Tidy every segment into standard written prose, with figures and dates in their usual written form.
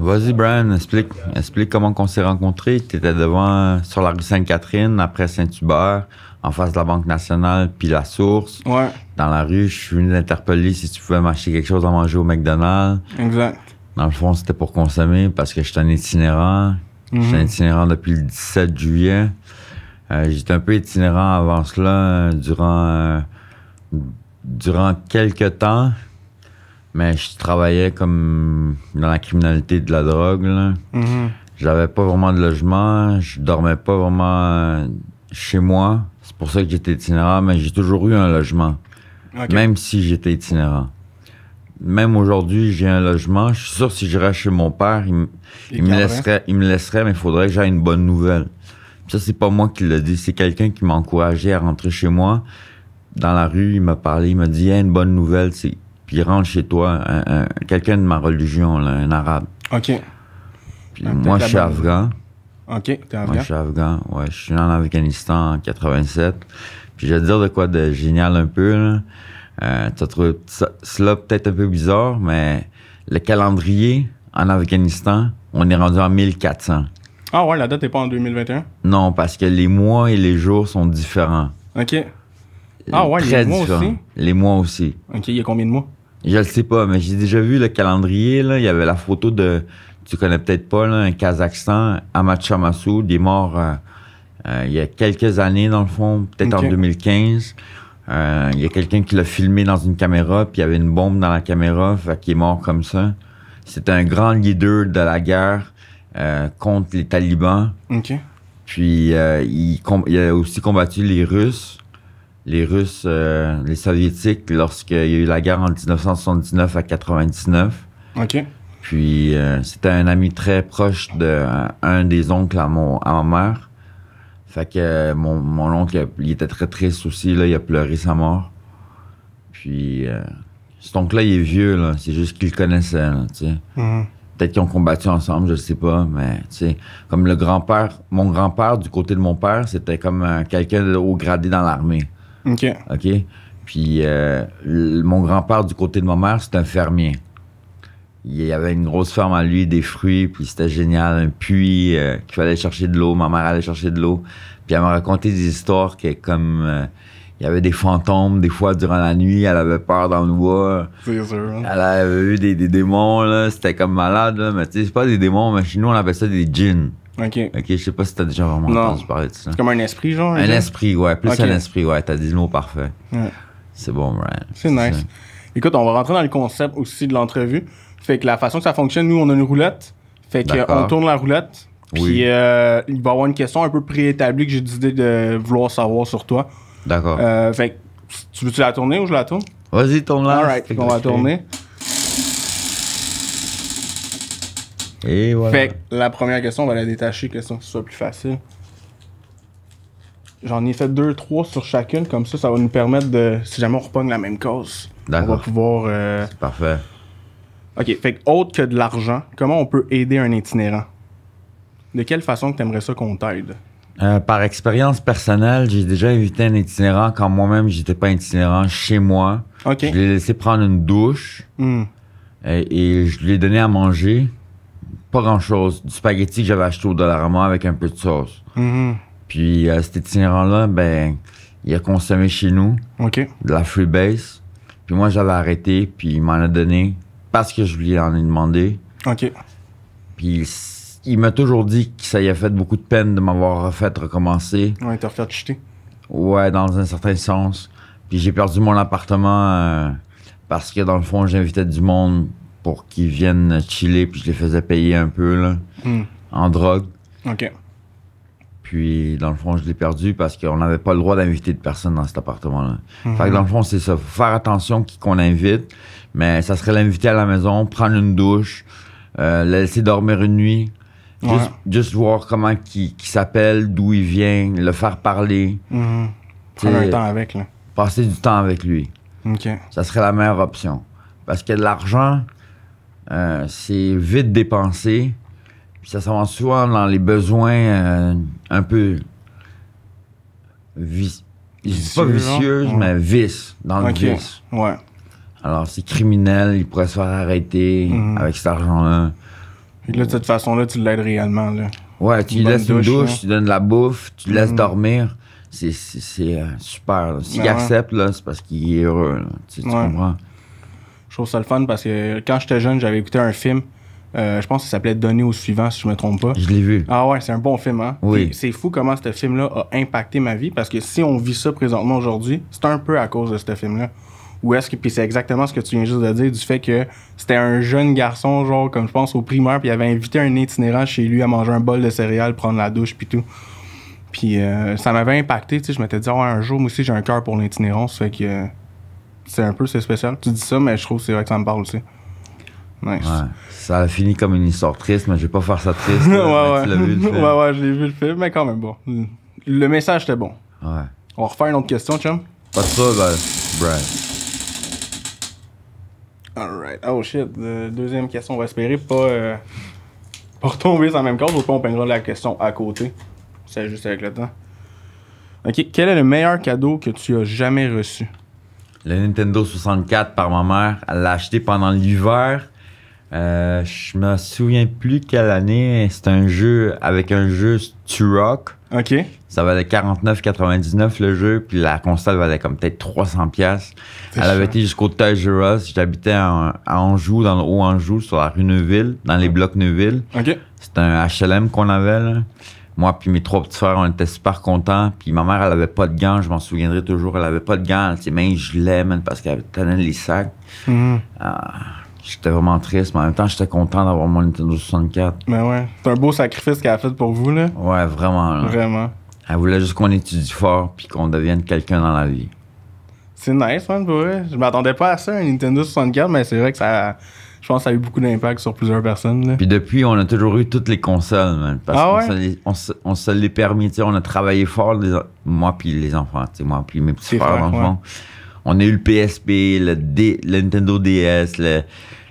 Vas-y, Brian, explique comment on s'est rencontrés. Tu étais devant, sur la rue Sainte-Catherine, après Saint-Hubert, en face de la Banque nationale, puis la Source. Ouais. Dans la rue, je suis venu t'interpeller si tu pouvais m'acheter quelque chose à manger au McDonald's. Exact. Dans le fond, c'était pour consommer parce que je suis un itinérant. Je suis un itinérant depuis le 17 juillet. J'étais un peu itinérant avant cela, durant quelques temps. Mais je travaillais comme dans la criminalité de la drogue, là. J'avais pas vraiment de logement. Je dormais pas vraiment chez moi. C'est pour ça que j'étais itinérant, mais j'ai toujours eu un logement. Okay. Même si j'étais itinérant. Même aujourd'hui, j'ai un logement. Je suis sûr que si j'irais chez mon père, il me laisserait, mais il faudrait que j'aie une bonne nouvelle. Puis ça, c'est pas moi qui l'ai dit. C'est quelqu'un qui m'a encouragé à rentrer chez moi. Dans la rue, il m'a parlé, il m'a dit, hey, une bonne nouvelle, c'est... Puis il rentre chez toi, quelqu'un de ma religion, là, un arabe. OK. Puis moi, je suis afghan. OK, t'es afghan? Moi, je suis afghan, ouais. Je suis né en Afghanistan en 87. Puis je vais te dire de quoi de génial un peu, là. Tu as trouvé cela peut-être un peu bizarre, mais le calendrier en Afghanistan, on est rendu en 1400. Ah ouais, la date n'est pas en 2021? Non, parce que les mois et les jours sont différents. OK. Ah ouais, Très les mois différents. aussi? Les mois aussi. OK, il y a combien de mois? Je le sais pas, mais j'ai déjà vu le calendrier, là. Il y avait la photo de, tu connais peut-être pas, là, un Kazakhstan, Ahmad Shah Massoud, il est mort il y a quelques années, dans le fond, peut-être en 2015. Il y a quelqu'un qui l'a filmé dans une caméra, puis il y avait une bombe dans la caméra, fait qu'il est mort comme ça. C'était un grand leader de la guerre contre les talibans. OK. Puis il a aussi combattu les Russes. Les Soviétiques, lorsqu'il y a eu la guerre en 1979 à 99. OK. Puis c'était un ami très proche de un des oncles à ma mère. Fait que mon oncle, il était très triste aussi, là, il a pleuré sa mort. Puis cet oncle-là, il est vieux, là, c'est juste qu'il le connaissait, là, tu sais. Peut-être qu'ils ont combattu ensemble, je sais pas, mais tu sais, comme mon grand-père, du côté de mon père, c'était comme quelqu'un de haut gradé dans l'armée. OK. OK? Puis mon grand-père, du côté de ma mère, c'était un fermier. Il y avait une grosse ferme à lui, des fruits, puis c'était génial, un puits qu'il fallait chercher de l'eau. Ma mère allait chercher de l'eau. Puis elle m'a raconté des histoires que comme il y avait des fantômes, des fois durant la nuit, elle avait peur dans le bois. C'est sûr. Hein? Elle avait eu des démons, là, c'était comme malade, là, mais tu sais, c'est pas des démons, mais chez nous on appelle ça des djinns. OK. OK, je sais pas si t'as déjà vraiment entendu parler de ça. C'est comme un esprit, genre? Un esprit, ouais, plus un esprit, ouais, t'as dit le mot parfait. Ouais. C'est bon, Brian. C'est nice. Ça. Écoute, on va rentrer dans le concept aussi de l'entrevue. Fait que la façon que ça fonctionne, nous, on a une roulette. Fait qu'on tourne la roulette. Puis il va y avoir une question un peu préétablie que j'ai décidé de vouloir savoir sur toi. D'accord. Fait que tu veux-tu la tourner ou je la tourne? Vas-y, tourne-la. Alright, fait qu'on va tourner. Et voilà. Fait que la première question, on va la détacher, question que ce soit plus facile. J'en ai fait 2-3 sur chacune, comme ça va nous permettre de, si jamais on repogne la même cause, on va pouvoir... C'est parfait. OK, fait que autre que de l'argent, comment on peut aider un itinérant? De quelle façon que tu aimerais ça qu'on t'aide? Par expérience personnelle, j'ai déjà invité un itinérant quand moi-même, j'étais pas itinérant chez moi. OK. Je l'ai laissé prendre une douche et je lui ai donné à manger. Pas grand-chose. Du spaghetti que j'avais acheté au Dollarama avec un peu de sauce. Puis cet itinérant-là, ben, il a consommé chez nous de la freebase. Puis moi, j'avais arrêté, puis il m'en a donné parce que je lui en ai demandé. OK. Puis il m'a toujours dit que ça lui a fait beaucoup de peine de m'avoir fait recommencer. Ouais, t'as refait chuter. Ouais, dans un certain sens. Puis j'ai perdu mon appartement parce que dans le fond, j'invitais du monde pour qu'ils viennent chiller, puis je les faisais payer un peu, là, en drogue. OK. Puis, dans le fond, je l'ai perdu parce qu'on n'avait pas le droit d'inviter de personnes dans cet appartement-là. Fait que dans le fond, c'est ça. Faut faire attention qui qu'on invite, mais ça serait l'inviter à la maison, prendre une douche, le laisser dormir une nuit, juste voir comment qui s'appelle, d'où il vient, le faire parler. Prendre un temps avec, là. Passer du temps avec lui. OK. Ça serait la meilleure option. Parce que de l'argent, c'est vite dépensé. Puis ça s'avance souvent dans les besoins un peu pas vicieux, mais vice, dans le vice. Ouais. Alors c'est criminel, il pourrait se faire arrêter avec cet argent-là. Et là, de cette façon-là, tu l'aides réellement, là. Ouais, tu lui laisses une douche, là. tu donnes de la bouffe, tu le laisses dormir. C'est super. S'il accepte, là, c'est parce qu'il est heureux. Là. Tu comprends? Je trouve ça le fun parce que quand j'étais jeune, j'avais écouté un film. Je pense que ça s'appelait Donner au suivant, si je me trompe pas. Je l'ai vu. Ah ouais, c'est un bon film, hein? Oui. Et c'est fou comment ce film-là a impacté ma vie parce que si on vit ça présentement aujourd'hui, c'est un peu à cause de ce film-là. Ou est-ce que, puis c'est exactement ce que tu viens juste de dire, du fait que c'était un jeune garçon, genre, comme je pense au primaire, puis il avait invité un itinérant chez lui à manger un bol de céréales, prendre la douche, puis tout. Puis ça m'avait impacté, tu sais, je m'étais dit, oh, un jour, moi aussi, j'ai un cœur pour l'itinérance, fait que c'est spécial. Tu dis ça, mais je trouve que c'est vrai que ça me parle aussi. Nice. Ouais. Ça a fini comme une histoire triste, mais je vais pas faire ça triste. Là, ouais. Tu l'as vu, le film. Ouais, je l'ai vu le film, mais quand même bon. Le message était bon. Ouais. On va refaire une autre question, chum. Pas de ça, ben, Brad. Alright. Oh shit. Deuxième question, on va espérer pas retomber sur la même cause, ou pas on peignera la question à côté. C'est juste avec le temps. Ok, quel est le meilleur cadeau que tu as jamais reçu? Le Nintendo 64 par ma mère. Elle l'a acheté pendant l'hiver. Je me souviens plus quelle année. C'est un jeu avec un jeu Turok. Ok. Ça valait 49,99 le jeu, puis la console valait comme peut-être 300$. Elle avait été jusqu'au Toys R Us. J'habitais à Anjou, dans le Haut-Anjou, sur la rue Neuville, dans les blocs Neuville. Ok. C'était un HLM qu'on avait, là. Moi puis mes 3 petits frères, on était super contents. Puis ma mère, elle avait pas de gants, je m'en souviendrai toujours. Elle avait pas de gants, ses mains gelaient, man, parce qu'elle tenait les sacs. J'étais vraiment triste, mais en même temps, j'étais content d'avoir mon Nintendo 64. Ben ouais. C'est un beau sacrifice qu'elle a fait pour vous, là. Ouais, vraiment. Là. Vraiment. Elle voulait juste qu'on étudie fort puis qu'on devienne quelqu'un dans la vie. C'est nice, man, pour vrai. Je m'attendais pas à ça, un Nintendo 64, mais c'est vrai que ça... Je pense que ça a eu beaucoup d'impact sur plusieurs personnes, là. Puis depuis, on a toujours eu toutes les consoles, man. Parce qu'on se l'est permis, tu sais, on a travaillé fort, moi puis les enfants, tu sais, moi puis mes petits frères, dans le fond. On a eu le PSP, le Nintendo DS,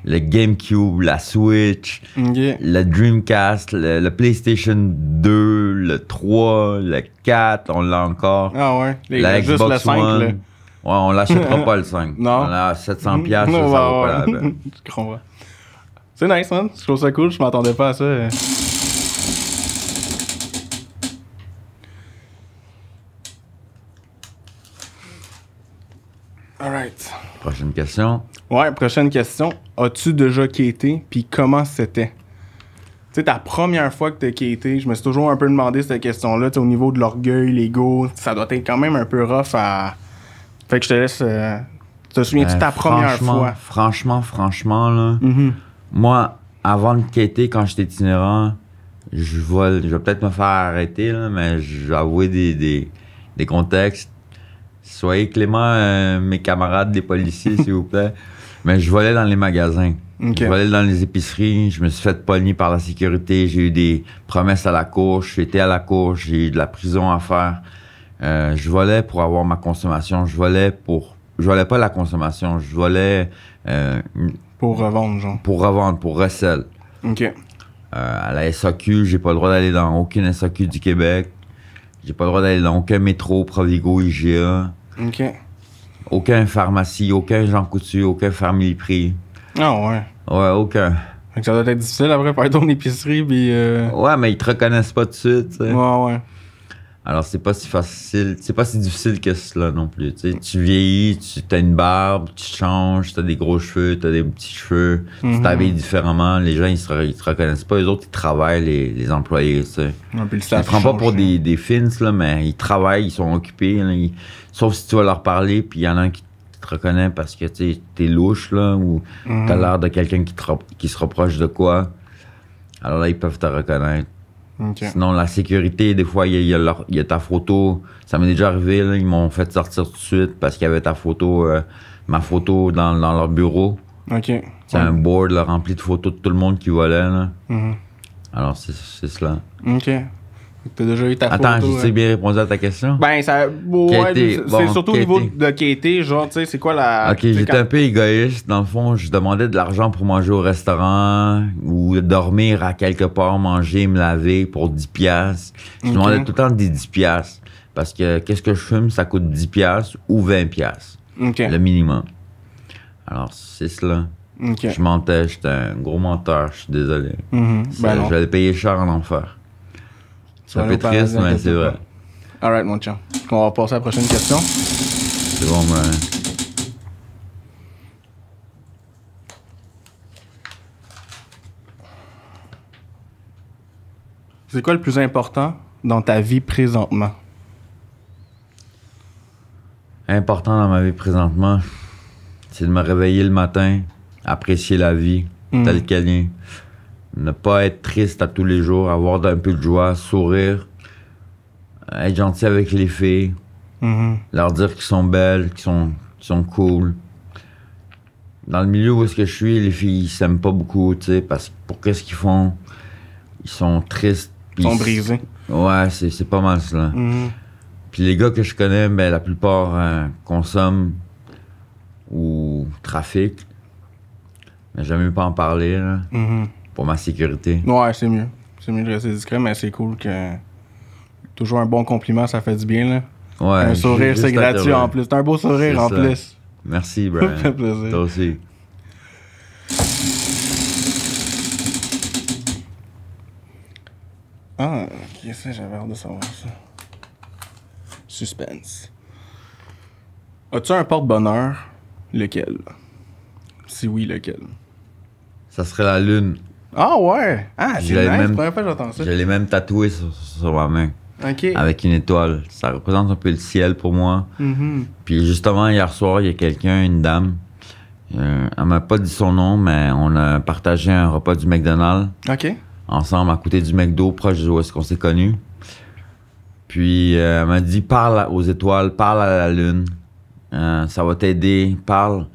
le GameCube, la Switch, le Dreamcast, le PlayStation 2, le 3, le 4, on l'a encore. Ah ouais, la juste Xbox le 5, One. là. Ouais, on l'achètera pas le 5. Non. On a 700$, ça vaut pas la peine. Je comprends. C'est nice, man. Je trouve ça cool, je m'attendais pas à ça. Alright. Prochaine question. Ouais, prochaine question. As-tu déjà quitté, puis comment c'était? Tu sais, ta première fois que t'as quitté, je me suis toujours un peu demandé cette question-là, au niveau de l'orgueil, l'ego, ça doit être quand même un peu rough à... Fait que je te laisse... te souviens-tu de ta première fois? Franchement, là, moi, avant de quitter, quand j'étais itinérant, je vais peut-être me faire arrêter, là, mais je vais avouer des contextes. Soyez clément, mes camarades, les policiers, s'il vous plaît. Mais je volais dans les magasins. Je volais dans les épiceries. Je me suis fait pogner par la sécurité. J'ai eu des promesses à la cour. Je suis été à la cour. J'ai eu de la prison à faire. Je volais pour avoir ma consommation. Je volais pas la consommation. Je volais... pour revendre, genre. Pour revendre, pour recel. OK. À la SAQ, j'ai pas le droit d'aller dans aucune SAQ du Québec. J'ai pas le droit d'aller dans aucun métro, Provigo, IGA. OK. Aucun pharmacie, aucun Jean Coutu, aucun Family Prix. Ah ouais. Ouais, aucun. Fait que ça doit être difficile après faire ton épicerie, puis... Ouais, mais ils te reconnaissent pas tout de suite, tu sais. Ouais. Alors, c'est pas si facile, c'est pas si difficile que cela non plus, tu sais. Tu vieillis, tu as une barbe, tu changes, t'as des gros cheveux, t'as des petits cheveux, tu t'habilles différemment, les gens, ils te reconnaissent pas, eux autres, ils travaillent, les employés, tu sais. Ouais, puis Ils te prennent pas pour des fins, là, mais ils travaillent, ils sont occupés, là, sauf si tu vas leur parler, puis il y en a un qui te reconnaît parce que, tu sais, t'es louche, là, ou t'as l'air de quelqu'un qui se reproche de quoi. Alors là, ils peuvent te reconnaître. Okay. Sinon, la sécurité, des fois, il y a ta photo. Ça m'est déjà arrivé, là, ils m'ont fait sortir tout de suite parce qu'il y avait ma photo dans leur bureau. OK. C'est un board là, rempli de photos de tout le monde qui volait. Là. Alors, c'est cela. OK. T'as déjà eu ta photo. Attends, j'ai bien répondu à ta question? Ben, ça. Ouais, c'est surtout au niveau de Katie, genre, tu sais, c'est quoi la. Ok, j'étais un peu égoïste. Dans le fond, je demandais de l'argent pour manger au restaurant ou dormir à quelque part, manger, me laver pour 10$. Je demandais tout le temps des 10$. Parce que qu'est-ce que je fume, ça coûte 10$ ou 20$. OK. Le minimum. Alors, c'est cela. Okay. Je mentais, j'étais un gros menteur, je suis désolé. Ben J'allais payer cher en enfer. Ça fait triste, mais c'est vrai. Alright, mon chum. On va passer à la prochaine question. C'est bon, Brian. C'est quoi le plus important dans ta vie présentement? Important dans ma vie présentement, c'est de me réveiller le matin, apprécier la vie telle qu'elle est. Ne pas être triste à tous les jours, avoir un peu de joie, sourire, être gentil avec les filles, leur dire qu'ils sont belles, qu'ils sont cool. Dans le milieu où est-ce que je suis, les filles ils s'aiment pas beaucoup, tu sais, parce que pour qu'est-ce qu'ils font, ils sont tristes. Ils sont brisés. Ouais, c'est pas mal cela. Puis les gars que je connais, ben, la plupart consomment ou trafiquent. Mais j'aime mieux pas en parler, là, pour ma sécurité. Ouais, c'est mieux. C'est mieux de rester discret, mais c'est cool que... Toujours un bon compliment, ça fait du bien, là. Ouais, un sourire, c'est gratuit en plus. C'est un beau sourire en plus. Merci, Brian. Ça fait plaisir. Toi aussi. Ah, ok, ça, j'avais hâte de savoir ça. Suspense. As-tu un porte-bonheur? Lequel? Si oui, lequel? Ça serait la lune. Ah ouais! Ah, c'est nice, c'est la première fois que j'entends ça. Je l'ai même tatoué sur ma main. OK. Avec une étoile. Ça représente un peu le ciel pour moi. Puis justement, hier soir, il y a quelqu'un, une dame. Elle m'a pas dit son nom, mais on a partagé un repas du McDonald's. OK. Ensemble, à côté du McDo, proche d'où est-ce qu'on s'est connus. Puis elle m'a dit, parle aux étoiles, parle à la lune. Ça va t'aider. Parle.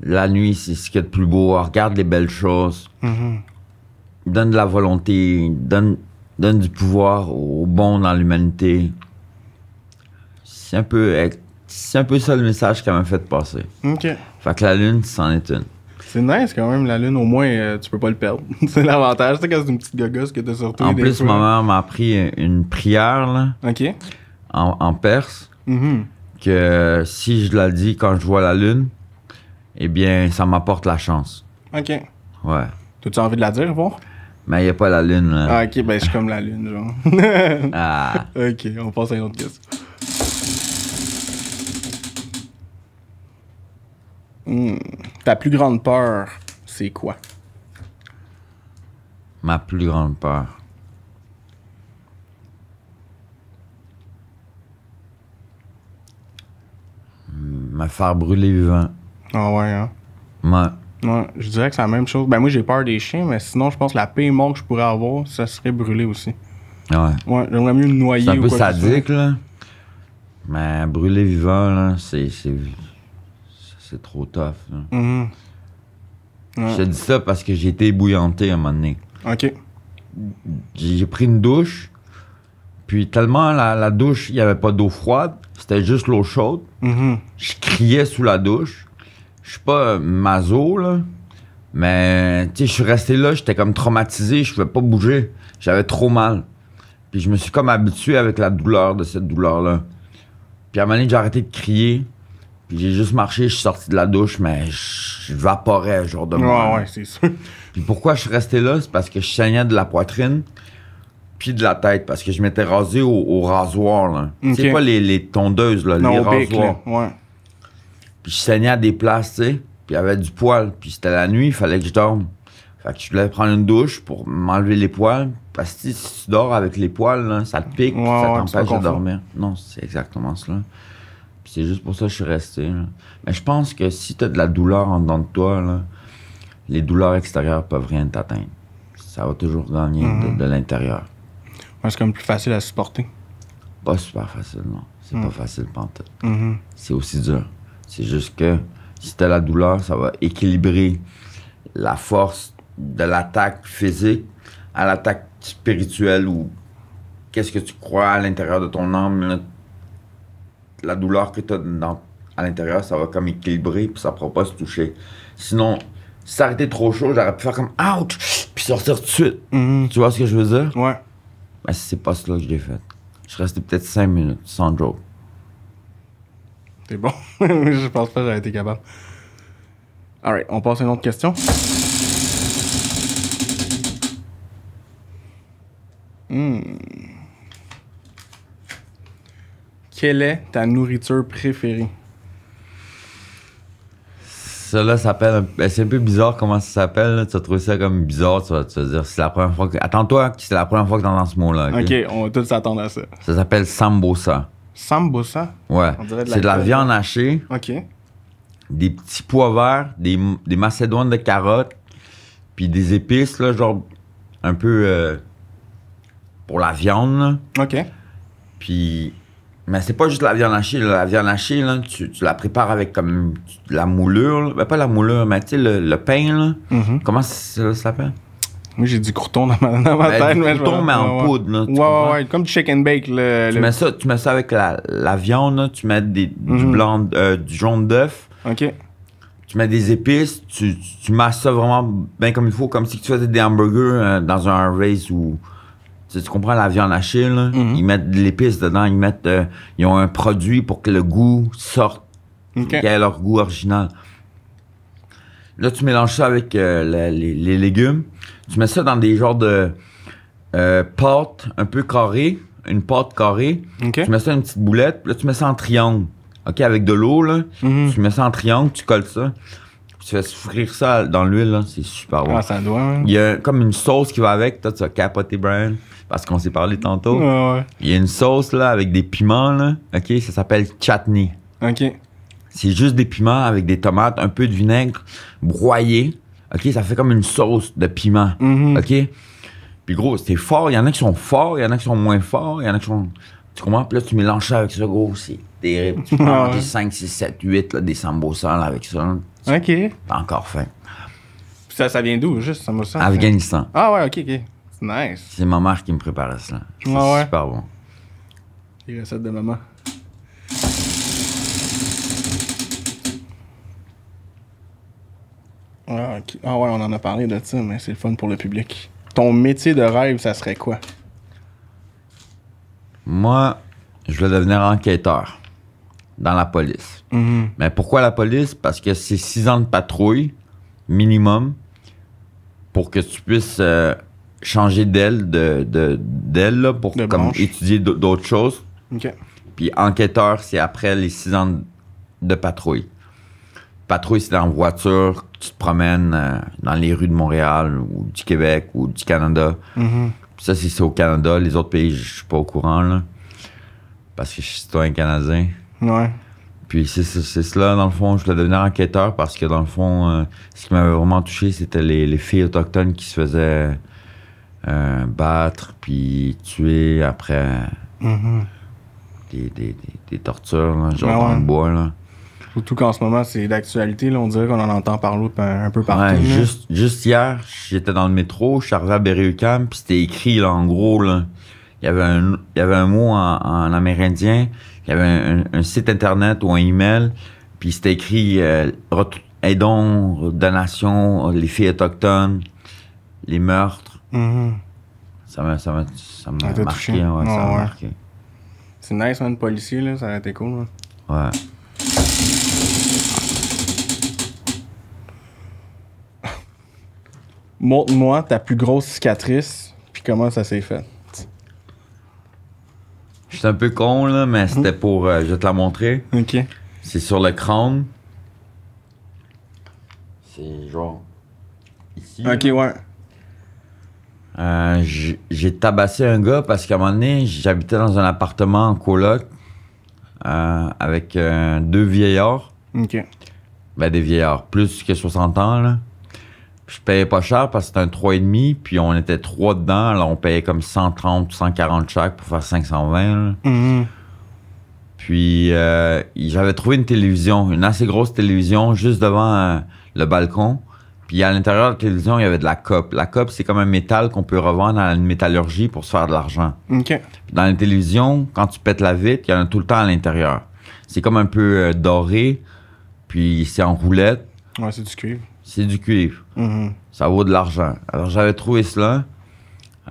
La nuit, c'est ce qu'il y a de plus beau. Regarde les belles choses. Donne de la volonté. Donne du pouvoir au bon dans l'humanité. C'est un peu ça le message qu'elle m'a fait passer. OK. Fait que la lune, c'en est une. C'est nice quand même, la lune, au moins, tu peux pas le perdre. C'est l'avantage. C'est quand c'est une petite gogosse que t'as sorti. En plus, ma mère m'a appris une prière, là. OK. En perse. Que si je la dis quand je vois la lune, eh bien, ça m'apporte la chance. OK. Ouais. T'as-tu envie de la dire, voir? Mais il n'y a pas la lune, là. Ah, OK, ben je suis comme la lune, genre. Ah. OK, on passe à une autre question. Ta plus grande peur, c'est quoi? Ma plus grande peur. Me faire brûler vivant. Ah ouais, hein? Ouais, je dirais que c'est la même chose. Ben moi, j'ai peur des chiens, mais sinon, je pense que la pire mort que je pourrais avoir, ça serait brûler aussi. Ouais. Ouais, j'aimerais mieux me noyer ou quoi. C'est un peu sadique, là. Mais brûler vivant, là, c'est trop tough, là. Ouais. Je te dis ça parce que j'ai été ébouillanté à un moment donné. OK. J'ai pris une douche, puis tellement la douche, il n'y avait pas d'eau froide, c'était juste l'eau chaude. Je criais sous la douche. Je suis pas maso, là, mais tu sais, je suis resté là, j'étais comme traumatisé, je pouvais pas bouger. J'avais trop mal. Puis je me suis comme habitué avec la douleur de cette douleur-là. Puis à un moment donné, j'ai arrêté de crier. Puis j'ai juste marché, je suis sorti de la douche, mais je vaporais, genre de moi. Ouais, c'est sûr. Puis pourquoi je suis resté là, c'est parce que je saignais de la poitrine, puis de la tête, parce que je m'étais rasé au rasoir, là. Okay. C'est pas les tondeuses, là, les rasoirs. Ouais. Puis je saignais à des places, tu sais, puis il y avait du poil, puis c'était la nuit, il fallait que je dorme. Fait que je voulais prendre une douche pour m'enlever les poils, parce que si tu dors avec les poils, là, ça te pique, ça t'empêche de dormir. Non, c'est exactement cela. Puis c'est juste pour ça que je suis resté, là. Mais je pense que si t'as de la douleur en dedans de toi, là, les douleurs extérieures peuvent rien t'atteindre. Ça va toujours gagner de l'intérieur. Ouais, c'est comme plus facile à supporter. Pas super facile, non. C'est pas facile, pantoute. C'est aussi dur. C'est juste que si t'as la douleur, ça va équilibrer la force de l'attaque physique à l'attaque spirituelle ou qu'est-ce que tu crois à l'intérieur de ton âme. Là, la douleur que t'as à l'intérieur, ça va comme équilibrer puis ça pourra pas se toucher. Sinon, si ça aurait été trop chaud, j'aurais pu faire comme « Ouch! » puis sortir tout de suite. Tu vois ce que je veux dire? Ouais. Mais c'est pas cela que je l'ai fait. Je suis resté peut-être 5 minutes, sans joke. C'est bon. Je pense pas que j'aurais été capable. Alright, on passe à une autre question. Quelle est ta nourriture préférée? Ça là s'appelle. C'est un peu bizarre comment ça s'appelle. Là. Tu vas trouver ça comme bizarre. Tu vas te dire, c'est la première fois que. Attends-toi que c'est la première fois que t'entends ce mot-là. Ok, on va tous s'attendre à ça. Ça s'appelle sambosa. Sambosa? Ouais. C'est de la viande hachée. Ok. Des petits pois verts, des macédoines de carottes, puis des épices, là, genre un peu pour la viande. Là. Ok. Puis. Mais c'est pas juste la viande hachée. Là. La viande hachée, là, tu la prépares avec comme de la moulure. Là. Ben, pas la moulure, mais tu sais, le pain, là. Comment ça s'appelle? Moi, j'ai du crouton dans ma tête. Du crouton, mais en poudre. Là, ouais, comme du shake and bake. Tu mets ça avec la viande, là, tu mets du blanc, du jaune d'œuf. OK. Tu mets des épices, tu masses ça vraiment bien comme il faut, comme si tu faisais des hamburgers dans un race où... Tu comprends la viande hachée, là? Ils mettent de l'épice dedans, ils ont un produit pour que le goût sorte, qu'il ait leur goût original. Là, tu mélanges ça avec les légumes. Tu mets ça dans des genres de pâte un peu carrée, une pâte carrée. Okay. Tu mets ça dans une petite boulette, puis là, tu mets ça en triangle. OK, avec de l'eau, là. Tu mets ça en triangle, tu colles ça. Puis tu fais frire ça dans l'huile, là. C'est super bon. Ah, ça doit, hein? Il y a comme une sauce qui va avec. Toi, tu vas capoter, Brian. Parce qu'on s'est parlé tantôt. Ouais. Il y a une sauce, là, avec des piments, là. OK, ça s'appelle chutney. OK. C'est juste des piments avec des tomates, un peu de vinaigre, broyé. OK, ça fait comme une sauce de piment. OK? Puis gros, c'est fort. Il y en a qui sont forts, il y en a qui sont moins forts, il y en a qui sont... Tu comprends? Puis là, tu mélanges ça avec ça, gros. C'est terrible. Tu peux manger 5, 6, 7, 8, là, des sambosas là, avec ça. OK. T'as encore faim. Ça vient d'où, juste, sambosa? Afghanistan. Ah ouais, OK. C'est nice. C'est ma mère qui me préparait ça. C'est super bon. Les recettes de maman. Ah, okay. Ah ouais, on en a parlé de ça, mais c'est le fun pour le public. Ton métier de rêve, ça serait quoi? Moi, je voulais devenir enquêteur dans la police. Mais pourquoi la police? Parce que c'est 6 ans de patrouille, minimum, pour que tu puisses changer d'aile, là, pour comme étudier d'autres choses. OK. Puis enquêteur, c'est après les 6 ans de patrouille. Patrouille, c'est en voiture, tu te promènes dans les rues de Montréal ou du Québec ou du Canada. Ça, c'est au Canada. Les autres pays, je suis pas au courant, là. Parce que je suis citoyen canadien. Ouais. Puis c'est cela, dans le fond, je voulais devenir enquêteur parce que, dans le fond, ce qui m'avait vraiment touché, c'était les filles autochtones qui se faisaient battre puis tuer après des tortures, là, genre dans le bois, là. Surtout qu'en ce moment, c'est d'actualité, là. On dirait qu'on en entend parler un peu partout. Ouais, juste hier, j'étais dans le métro, je suis arrivé à Berry-UQAM, puis c'était écrit, là, en gros, là. Il y avait un mot en amérindien, il y avait un site internet ou un email, puis c'était écrit aidons, donations, les filles autochtones, les meurtres. Ça m'a marqué, touché. Ça m'a marqué. C'est nice, man, policier, là, ça a été cool, là. Ouais. Montre-moi ta plus grosse cicatrice, puis comment ça s'est fait. Je suis un peu con, là, mais c'était pour... je vais te la montrer. OK. C'est sur le crâne. C'est genre... ici. OK, ouais. J'ai tabassé un gars parce qu'à un moment donné, j'habitais dans un appartement en coloc avec 2 vieillards. OK. Ben, des vieillards, plus que 60 ans, là. Je payais pas cher parce que c'était un 3,5, puis on était 3 dedans, alors on payait comme 130 ou 140 chaque pour faire 520, là. Puis j'avais trouvé une télévision, une assez grosse télévision, juste devant le balcon. Puis à l'intérieur de la télévision, il y avait de la cope. La cope, c'est comme un métal qu'on peut revendre à une métallurgie pour se faire de l'argent. OK. Puis dans la télévision, quand tu pètes la vitre, il y en a tout le temps à l'intérieur. C'est comme un peu doré, puis c'est en roulette. Ouais, c'est du cuivre. C'est du cuivre. Ça vaut de l'argent. Alors j'avais trouvé cela.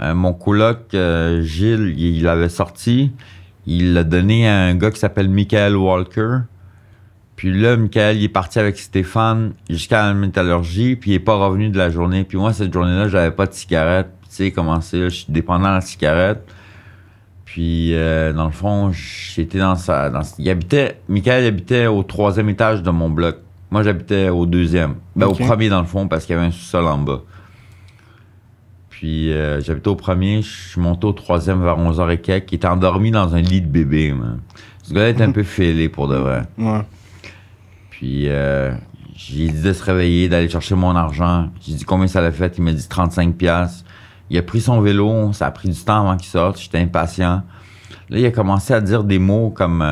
Mon coloc, Gilles, il l'avait sorti. Il l'a donné à un gars qui s'appelle Michael Walker. Puis là, Michael, il est parti avec Stéphane jusqu'à la métallurgie, puis il est pas revenu de la journée. Puis moi, cette journée-là, j'avais pas de cigarette. Tu sais comment c'est, je suis dépendant de la cigarette. Puis, dans le fond, j'étais Michael habitait au 3e étage de mon bloc. Moi, j'habitais au 2e. Ben, au 1er, dans le fond, parce qu'il y avait un sous-sol en bas. Puis, j'habitais au 1er, je suis monté au 3e vers 11h et quelques. Il était endormi dans un lit de bébé, man. Ce gars-là était un peu fêlé, pour de vrai. Ouais. Puis, j'ai dit de se réveiller, d'aller chercher mon argent. J'ai dit combien ça allait fait. Il m'a dit 35$. Il a pris son vélo, ça a pris du temps avant qu'il sorte, j'étais impatient. Là, il a commencé à dire des mots comme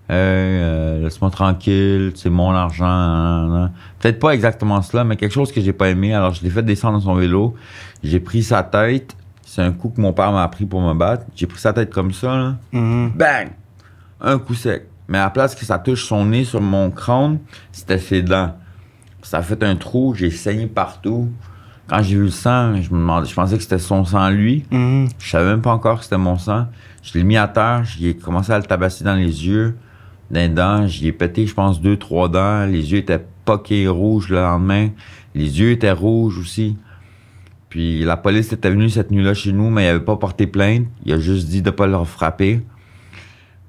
laisse-moi tranquille, c'est mon argent. Nan. Peut-être pas exactement cela, mais quelque chose que j'ai pas aimé. Alors, je l'ai fait descendre dans son vélo. J'ai pris sa tête. C'est un coup que mon père m'a appris pour me battre. J'ai pris sa tête comme ça, là. Bang! Un coup sec. Mais à la place que ça touche son nez sur mon crâne, c'était ses dents. Ça a fait un trou, j'ai saigné partout. Quand j'ai vu le sang, je pensais que c'était son sang lui. Je savais même pas encore que c'était mon sang. Je l'ai mis à terre, j'ai commencé à le tabasser dans les yeux, dans les dents. J'y ai pété, je pense, 2-3 dents. Les yeux étaient poqués rouges le lendemain. Les yeux étaient rouges aussi. Puis la police était venue cette nuit-là chez nous, mais il avait pas porté plainte. Il a juste dit de pas leur frapper.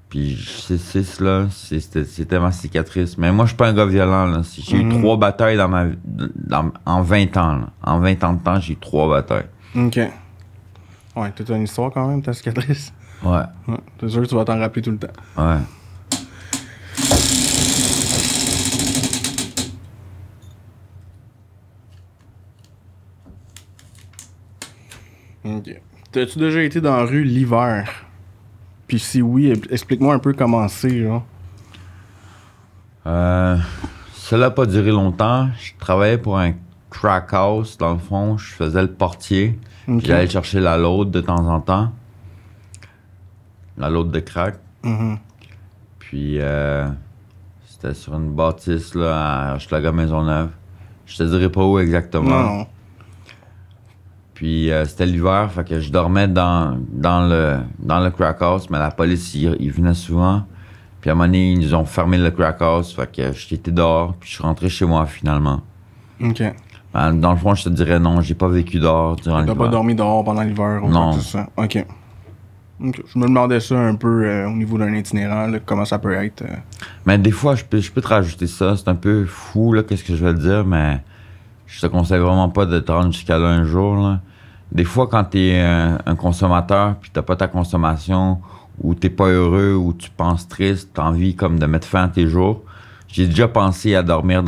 Puis c'est cela, c'était ma cicatrice. Mais moi, je suis pas un gars violent, là. J'ai eu 3 batailles en 20 ans, là. En 20 ans de temps, j'ai eu 3 batailles. OK. Ouais, t'as une histoire quand même, ta cicatrice. Ouais. T'es sûr que tu vas t'en rappeler tout le temps. Ouais. OK. T'as-tu déjà été dans la rue l'hiver? Puis si oui, explique-moi un peu comment c'est, là. Cela n'a pas duré longtemps. Je travaillais pour un crack house, dans le fond. Je faisais le portier. Okay. J'allais chercher la load de temps en temps. La load de crack. Puis, c'était sur une bâtisse, là, à Hochelaga Maisonneuve. Je te dirais pas où exactement. Non. Puis c'était l'hiver, fait que je dormais dans le crack house, mais la police, ils venaient souvent. Puis à un moment donné, ils ont fermé le crack house, fait que j'étais dehors, puis je suis rentré chez moi finalement. OK. Dans le fond, je te dirais non, j'ai pas vécu dehors durant l'hiver. T'as pas dormi dehors pendant l'hiver ou non. Quoi que ça? OK. Je me demandais ça un peu au niveau d'un itinérant, là, comment ça peut être. Mais des fois, je peux te rajouter ça. C'est un peu fou, là, qu'est-ce que je vais te dire, mais je te conseille vraiment pas de te rendre jusqu'à là un jour, là. Des fois, quand t'es un consommateur, puis t'as pas ta consommation, ou t'es pas heureux, ou tu penses triste, t'as envie comme de mettre fin à tes jours. J'ai déjà pensé à dormir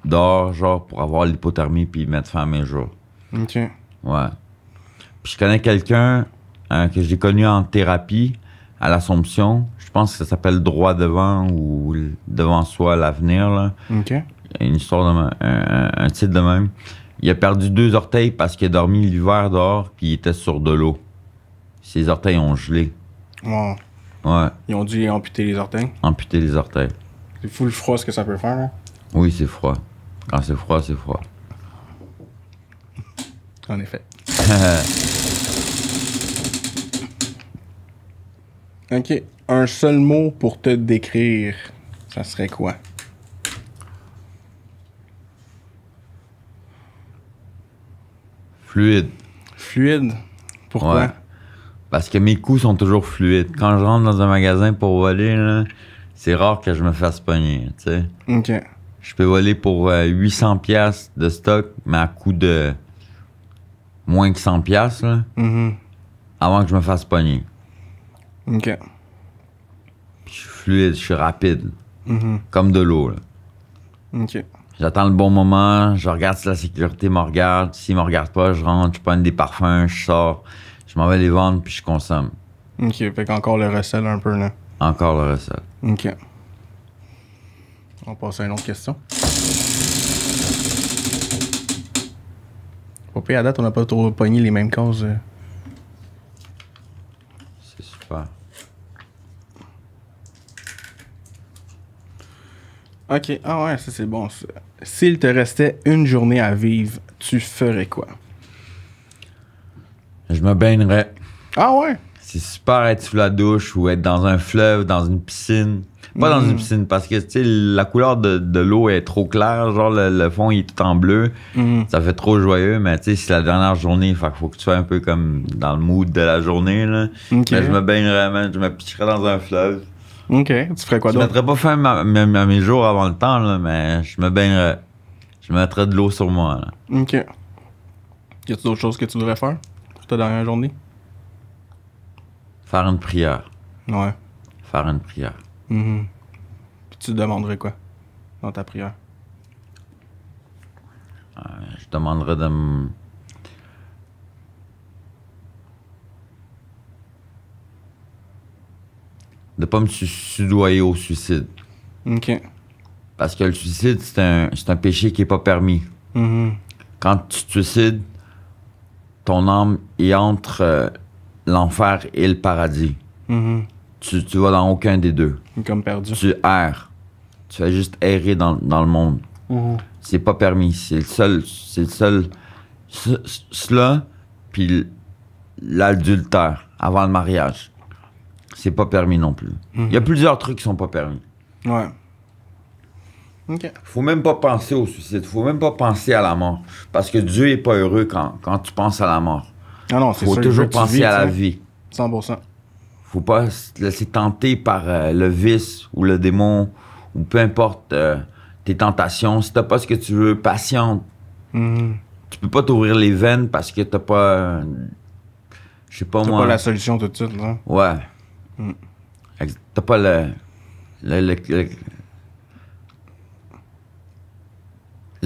dehors, genre, pour avoir l'hypothermie, puis mettre fin à mes jours. OK. Ouais. Puis je connais quelqu'un que j'ai connu en thérapie à l'Assomption. Je pense que ça s'appelle Droit devant ou Devant soi l'avenir, là. OK. Une histoire de un titre de même. Il a perdu 2 orteils parce qu'il a dormi l'hiver dehors puis il était sur de l'eau. Ses orteils ont gelé. Wow. Ouais. Ils ont dû amputer les orteils. Amputer les orteils. C'est fou le froid ce que ça peut faire, là. Oui, c'est froid. Quand c'est froid, c'est froid. En effet. OK. Un seul mot pour te décrire, ça serait quoi? Fluide. Fluide? Pourquoi? Ouais. Parce que mes coups sont toujours fluides. Quand je rentre dans un magasin pour voler, là, c'est rare que je me fasse pogner, tu sais. OK. Je peux voler pour 800$ de stock, mais à coût de moins que 100$, là, avant que je me fasse pogner. OK. Je suis fluide, je suis rapide. Comme de l'eau, là. OK. J'attends le bon moment, je regarde si la sécurité me regarde. S'ils me regardent pas, je rentre, je prends des parfums, je sors, je m'en vais les vendre, puis je consomme. OK, fait qu'encore le recel un peu, là. Encore le recel. OK. On passe à une autre question. Au pire, à date, on n'a pas trop pogné les mêmes causes. C'est super. OK. Ah ouais, ça c'est bon, ça. S'il te restait une journée à vivre, tu ferais quoi? Je me baignerais. Ah ouais? C'est super être sous la douche ou être dans un fleuve, dans une piscine. Pas dans une piscine, parce que, tu sais, la couleur de l'eau est trop claire, genre, le fond, il est tout en bleu. Ça fait trop joyeux, mais tu sais, c'est la dernière journée, fait qu'il faut que tu sois un peu comme dans le mood de la journée, là. Mais je me baignerais, man, je me pitcherais dans un fleuve. OK. Tu ferais quoi d'autre? Je mettrais pas fin à mes jours avant le temps, là, mais je me baignerais. Je mettrais de l'eau sur moi, là. OK. Y a-t-il d'autres choses que tu voudrais faire pour ta dernière journée? Faire une prière. Ouais. Faire une prière. Puis tu demanderais quoi dans ta prière? Je demanderais de pas me soudoyer au suicide. OK. Parce que le suicide, c'est un péché qui est pas permis. Quand tu te suicides, ton âme est entre l'enfer et le paradis. Tu vas dans aucun des deux. Comme perdu. Tu erres. Tu vas juste errer dans le monde. C'est pas permis. C'est le seul. Cela, puis l'adultère avant le mariage. C'est pas permis non plus. Il y a plusieurs trucs qui sont pas permis. Ouais. OK. Faut même pas penser au suicide. Faut même pas penser à la mort. Parce que Dieu est pas heureux quand tu penses à la mort. Ah non, c'est sûr. Faut toujours penser à la vie. 100%. Faut pas se laisser tenter par le vice ou le démon ou peu importe tes tentations. Si t'as pas ce que tu veux, patiente. Tu peux pas t'ouvrir les veines parce que t'as pas... je sais pas moi... T'as pas la solution tout de suite, là. Ouais. T'as pas le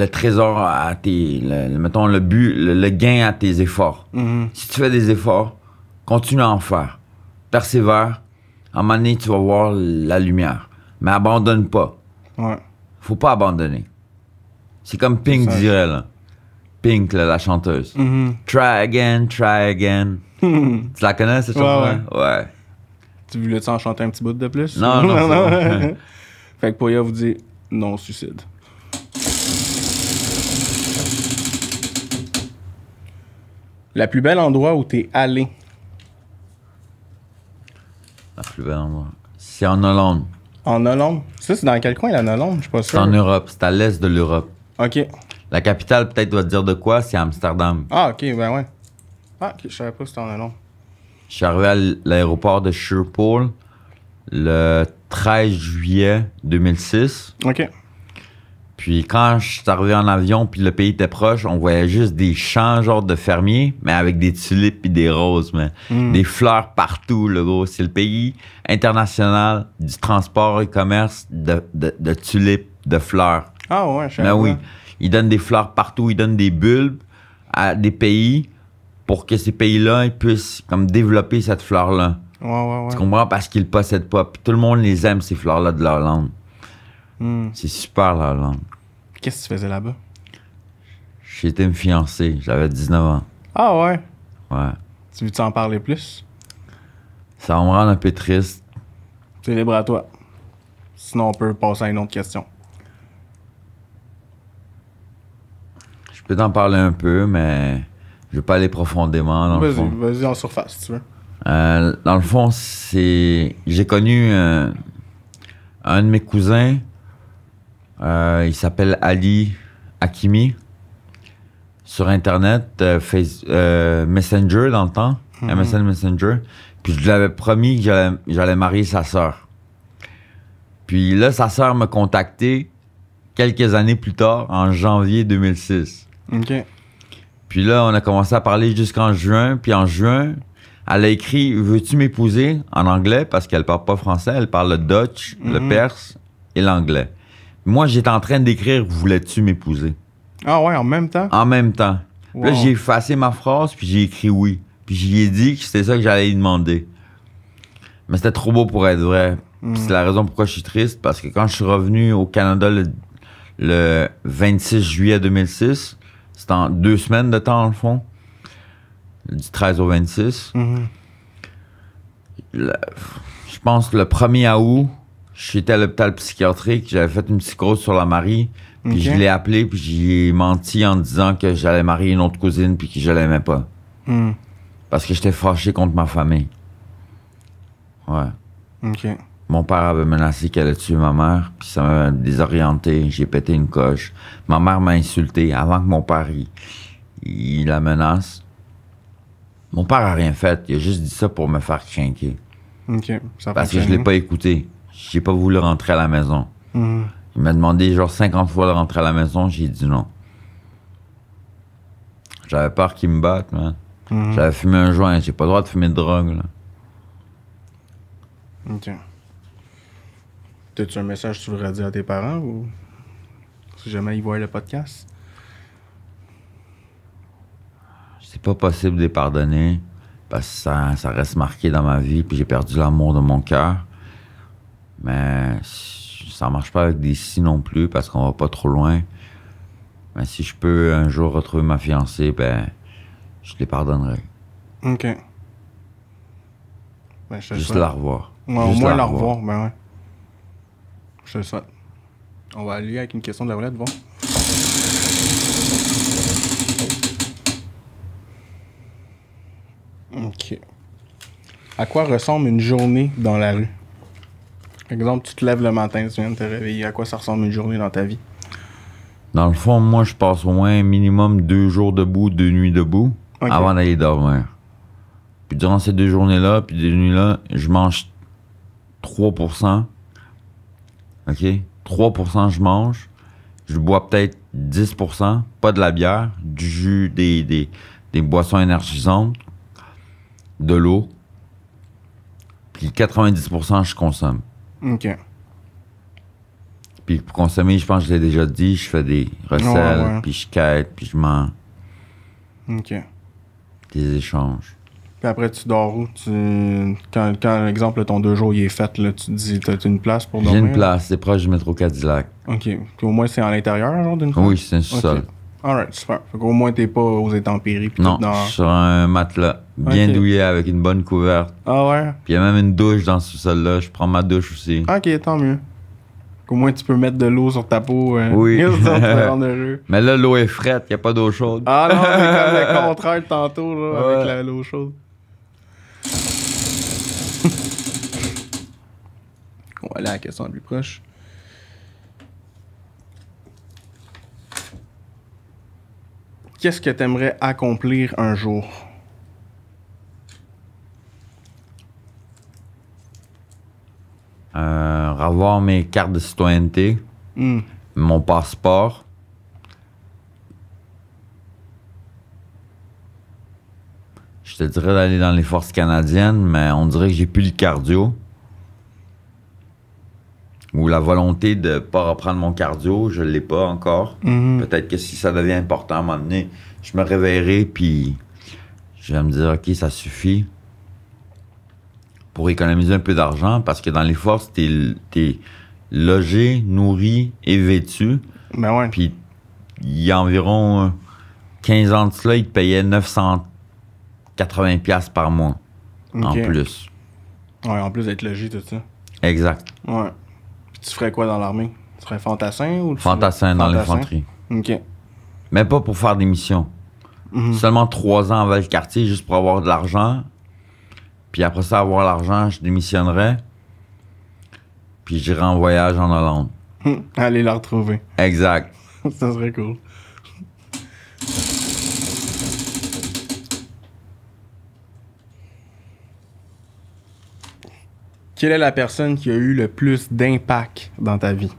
trésor à tes... mettons, le but, le gain à tes efforts. Si tu fais des efforts, continue à en faire. Persévère. À un moment donné, tu vas voir la lumière. Mais abandonne pas. Ouais. Faut pas abandonner. C'est comme Pink dirait, là. Pink, là, la chanteuse. Try again, try again. Tu la connais, cette chanson-là? Ouais. Tu voulais-tu en chanter un petit bout de plus? Non. Fait que Poya vous dit non au suicide. La plus belle endroit où t'es allé? La plus belle endroit. C'est en Hollande. En Hollande? Ça, c'est dans quel coin, la Hollande? Je suis pas sûr. C'est en Europe. C'est à l'est de l'Europe. OK. La capitale, peut-être, doit te dire de quoi? C'est Amsterdam. Ah, OK, ben ouais. Ah, OK, je savais pas que c'était en Hollande. Je suis arrivé à l'aéroport de Schiphol le 13 juillet 2006. OK. Puis quand je suis arrivé en avion puis le pays était proche, on voyait juste des champs genre de fermiers, mais avec des tulipes et des roses, mais des fleurs partout, le gros. C'est le pays international du transport et commerce de tulipes, de fleurs. Ah ouais, je savais Ben pas. oui, ils donnent des fleurs partout, ils donnent des bulbes à des pays pour que ces pays-là ils puissent comme développer cette fleur-là. Ouais. Tu comprends? Parce qu'ils ne possèdent pas. Puis tout le monde les aime, ces fleurs-là de la Hollande. C'est super, la Hollande. Qu'est-ce que tu faisais là-bas? J'ai été me fiancer. J'avais 19 ans. Ah ouais? Ouais. Tu veux-tu en parler plus? Ça va me rendre un peu triste. C'est libre à toi. Sinon, on peut passer à une autre question. Je peux t'en parler un peu, mais je vais pas aller profondément. Dans le fond. Vas-y en surface, si tu veux. Dans le fond, c'est... J'ai connu un de mes cousins. Il s'appelle Ali Hakimi. Sur Internet, Messenger dans le temps. MSN Messenger. Puis je lui avais promis que j'allais marier sa sœur. Puis là, sa sœur m'a contacté quelques années plus tard, en janvier 2006. OK. Puis là, on a commencé à parler jusqu'en juin. Puis en juin, elle a écrit « Veux-tu m'épouser ?» en anglais, parce qu'elle parle pas français. Elle parle le Dutch, le perse et l'anglais. Moi, j'étais en train d'écrire « Voulais-tu m'épouser ?» Ah ouais, en même temps? En même temps. Wow. Là, j'ai effacé ma phrase, puis j'ai écrit « Oui ». Puis j'y ai dit que c'était ça que j'allais lui demander. Mais c'était trop beau pour être vrai. C'est la raison pourquoi je suis triste, parce que quand je suis revenu au Canada le 26 juillet 2006, c'était en 2 semaines de temps, dans le fond, du 13 au 26. Je pense que le 1er août, j'étais à l'hôpital psychiatrique, j'avais fait une psychose sur la Marie, puis je l'ai appelé, puis j'y ai menti en disant que j'allais marier une autre cousine, puis que je l'aimais pas. Parce que j'étais fâché contre ma famille. Ouais. OK. Mon père avait menacé qu'elle allait tuer ma mère, puis ça m'a désorienté. J'ai pété une coche. Ma mère m'a insulté avant que mon père il la menace. Mon père a rien fait. Il a juste dit ça pour me faire craquer. OK. Parce que je l'ai pas écouté. J'ai pas voulu rentrer à la maison. Il m'a demandé genre 50 fois de rentrer à la maison. J'ai dit non. J'avais peur qu'il me batte, man. J'avais fumé un joint. J'ai pas le droit de fumer de drogue, là. OK. T'as-tu un message que tu voudrais dire à tes parents ou si jamais ils voient le podcast? C'est pas possible de les pardonner parce que ça reste marqué dans ma vie puis j'ai perdu l'amour de mon cœur. Mais ça marche pas avec des si non plus parce qu'on va pas trop loin. Mais si je peux un jour retrouver ma fiancée, ben je les pardonnerai. OK. Ben, juste la revoir. Ouais, au moins la revoir, ben ouais. Je te le souhaite. On va aller avec une question de la roulette, voir. OK. À quoi ressemble une journée dans la rue? Par exemple, tu te lèves le matin, tu viens de te réveiller. À quoi ça ressemble une journée dans ta vie? Dans le fond, moi, je passe au moins minimum 2 jours debout, 2 nuits debout, avant d'aller dormir. Puis durant ces 2 journées-là, puis des nuits-là, je mange 3%. OK? 3% je mange. Je bois peut-être 10%, pas de la bière, du jus, des boissons énergisantes, de l'eau. Puis 90% je consomme. OK. Puis pour consommer, je pense que je l'ai déjà dit, je fais des recettes, puis je quête, puis je mens. OK. Des échanges. Puis après, tu dors où? Quand exemple, ton 2 jours il est fait, là, tu te dis, t'as une place pour dormir? J'ai une place, c'est proche du métro Cadillac. OK. Puis au moins, c'est à l'intérieur, genre, d'une fois? Oui, c'est un sous-sol. Okay. Alright, super. Fait qu'au moins, t'es pas aux intempéries. Puis non, je suis sur un matelas bien douillet avec une bonne couverte. Ah ouais? Puis il y a même une douche dans ce sous-sol-là. Je prends ma douche aussi. OK, tant mieux. Qu'au moins, tu peux mettre de l'eau sur ta peau. Oui. Ça te rend heureux. Mais là, l'eau est frette, il n'y a pas d'eau chaude. Ah non, c'est comme le contraire de tantôt, là, avec l'eau chaude. On va aller à la question la plus proche. Qu'est-ce que tu aimerais accomplir un jour? Avoir mes cartes de citoyenneté, mon passeport. Je te dirais d'aller dans les forces canadiennes, mais on dirait que j'ai plus le cardio. Ou la volonté de ne pas reprendre mon cardio, je ne l'ai pas encore. Peut-être que si ça devient important à un moment donné, je me réveillerai puis je vais me dire, OK, ça suffit. Pour économiser un peu d'argent, parce que dans les forces, t'es logé, nourri et vêtu. Ben ouais. Puis il y a environ 15 ans de cela, ils te payaient 980$ par mois. En plus. Ouais, en plus d'être logé, tout ça. Exact. Ouais. Puis tu ferais quoi dans l'armée? Tu serais fantassin ou... Fantassin dans l'infanterie. OK. Mais pas pour faire des missions. Seulement 3 ans avec le quartier, juste pour avoir de l'argent. Puis après ça, avoir l'argent, je démissionnerais. Puis j'irais en voyage en Hollande. Aller la retrouver. Exact. Ça serait cool. Quelle est la personne qui a eu le plus d'impact dans ta vie?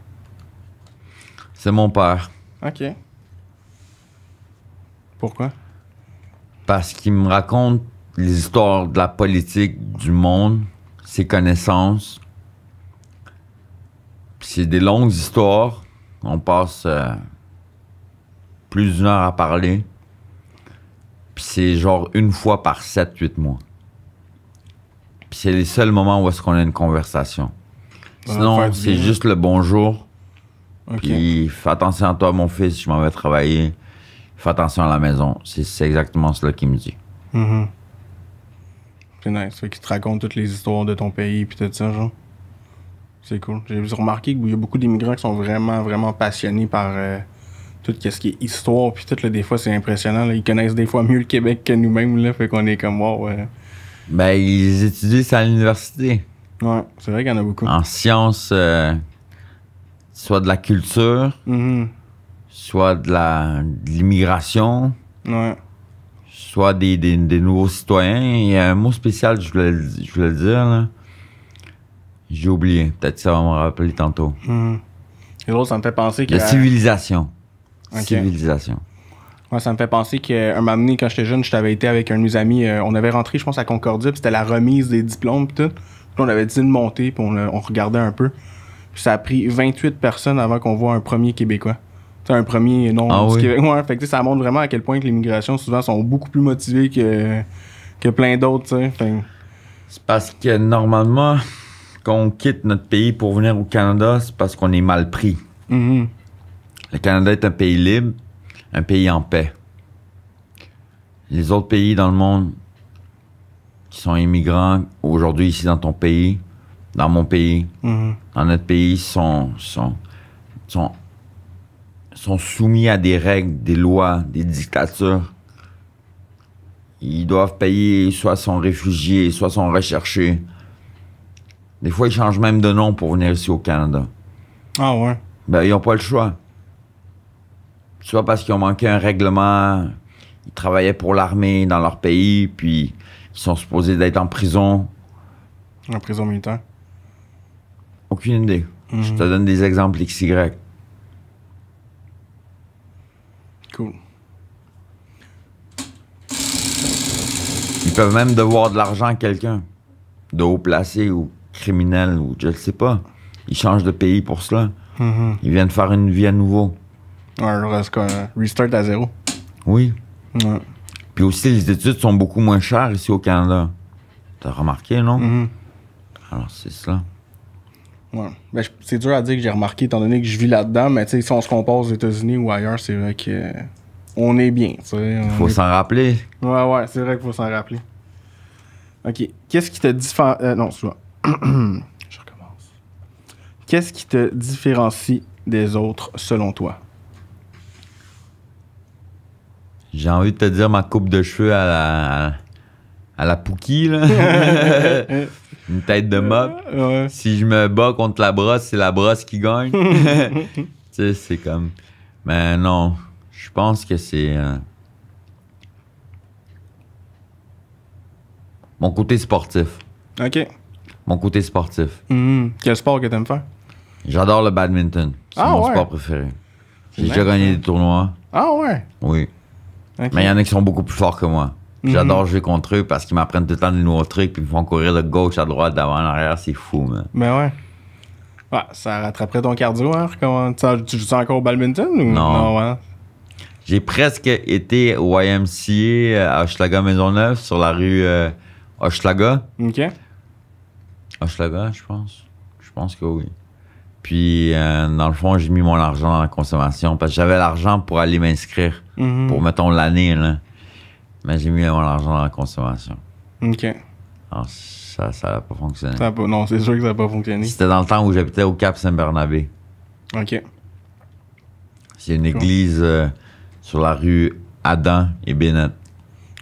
C'est mon père. OK. Pourquoi? Parce qu'il me raconte les histoires de la politique, du monde, ses connaissances. Puis c'est des longues histoires. On passe plus d'1 heure à parler. Puis c'est genre une fois par 7-8 mois. Puis c'est les seuls moments où est-ce qu'on a une conversation. Sinon, c'est juste le bonjour. Puis fais attention à toi, mon fils, je m'en vais travailler. Fais attention à la maison. C'est exactement cela qu'il me dit. C'est nice. Fait qu'il te raconte toutes les histoires de ton pays puis tout ça, genre. C'est cool. J'ai remarqué qu'il y a beaucoup d'immigrants qui sont vraiment, vraiment passionnés par tout ce qui est histoire puis tout, là, des fois, c'est impressionnant. Là. Ils connaissent des fois mieux le Québec que nous-mêmes, là. Fait qu'on est comme, wow. Ben, ils étudient ça à l'université. Ouais, c'est vrai qu'il y en a beaucoup. En sciences, soit de la culture, soit de l'immigration, soit des nouveaux citoyens. Il y a un mot spécial, je voulais le dire, là. J'ai oublié. Peut-être ça va me rappeler tantôt. Et l'autre, ça me fait penser que... La civilisation. Okay. Civilisation. Ouais, ça me fait penser qu'un moment donné, quand j'étais jeune, je t'avais été avec un de mes amis. On avait rentré, je pense, à Concordia, puis c'était la remise des diplômes, puis tout. Puis on avait dit de monter, puis on regardait un peu. Puis ça a pris 28 personnes avant qu'on voit un premier Québécois. Tu sais, un premier nom du Québec. Ouais, fait que ça montre vraiment à quel point que l'immigration, souvent, sont beaucoup plus motivés que plein d'autres, tu sais. Fait... C'est parce que, normalement, quand on quitte notre pays pour venir au Canada, c'est parce qu'on est mal pris. Le Canada est un pays libre, un pays en paix. Les autres pays dans le monde qui sont immigrants, aujourd'hui ici dans ton pays, dans mon pays, dans notre pays, sont soumis à des règles, des lois, des dictatures. Ils doivent payer, soit sont réfugiés, soit sont recherchés. Des fois, ils changent même de nom pour venir ici au Canada. Ah ouais? Ben, ils n'ont pas le choix. Soit parce qu'ils ont manqué un règlement, ils travaillaient pour l'armée dans leur pays, puis ils sont supposés d'être en prison. En prison militaire? Aucune idée. Je te donne des exemples XY. Cool. Ils peuvent même devoir de l'argent à quelqu'un, de haut placé ou criminel, ou je ne sais pas. Ils changent de pays pour cela. Ils viennent faire une vie à nouveau. Ouais, restart à zéro. Oui. Ouais. Puis aussi, les études sont beaucoup moins chères ici au Canada. T'as remarqué, non? Alors, c'est ça. Ouais. Ben, c'est dur à dire que j'ai remarqué, étant donné que je vis là-dedans, mais tu sais, si on se compare aux États-Unis ou ailleurs, c'est vrai que on est bien, tu sais. Il faut s'en rappeler. Ouais, c'est vrai qu'il faut s'en rappeler. OK. Qu'est-ce qui te différencie... non, c'est Je recommence. Qu'est-ce qui te différencie des autres, selon toi? J'ai envie de te dire ma coupe de cheveux à la Pookie, là. Une tête de mop. Ouais. Si je me bats contre la brosse, c'est la brosse qui gagne. Tu sais, c'est comme... Mais non, je pense que c'est... mon côté sportif. OK. Mon côté sportif. Quel sport que t'aimes faire? J'adore le badminton. C'est mon sport préféré. J'ai déjà gagné des tournois. Ah ouais? Oui. Okay. Mais il y en a qui sont beaucoup plus forts que moi. J'adore jouer contre eux parce qu'ils m'apprennent tout le temps des nouveaux trucs puis ils me font courir de gauche à droite, d'avant en arrière. C'est fou, man. Ben ouais. Ouais, ça rattraperait ton cardio, hein? Tu joues encore au badminton ou non? Hein? J'ai presque été au YMCA à Hochelaga Maisonneuve sur la rue Hochelaga. OK. Hochelaga, je pense. Je pense que oui. Puis, dans le fond, j'ai mis mon argent dans la consommation parce que j'avais l'argent pour aller m'inscrire pour, mettons, l'année, là. Mais j'ai mis mon argent dans la consommation. OK. Alors, ça n'a pas fonctionné. Non, c'est sûr que ça n'a pas fonctionné. C'était dans le temps où j'habitais au Cap-Saint-Bernabé. OK. C'est une église sur la rue Adam et Bennett.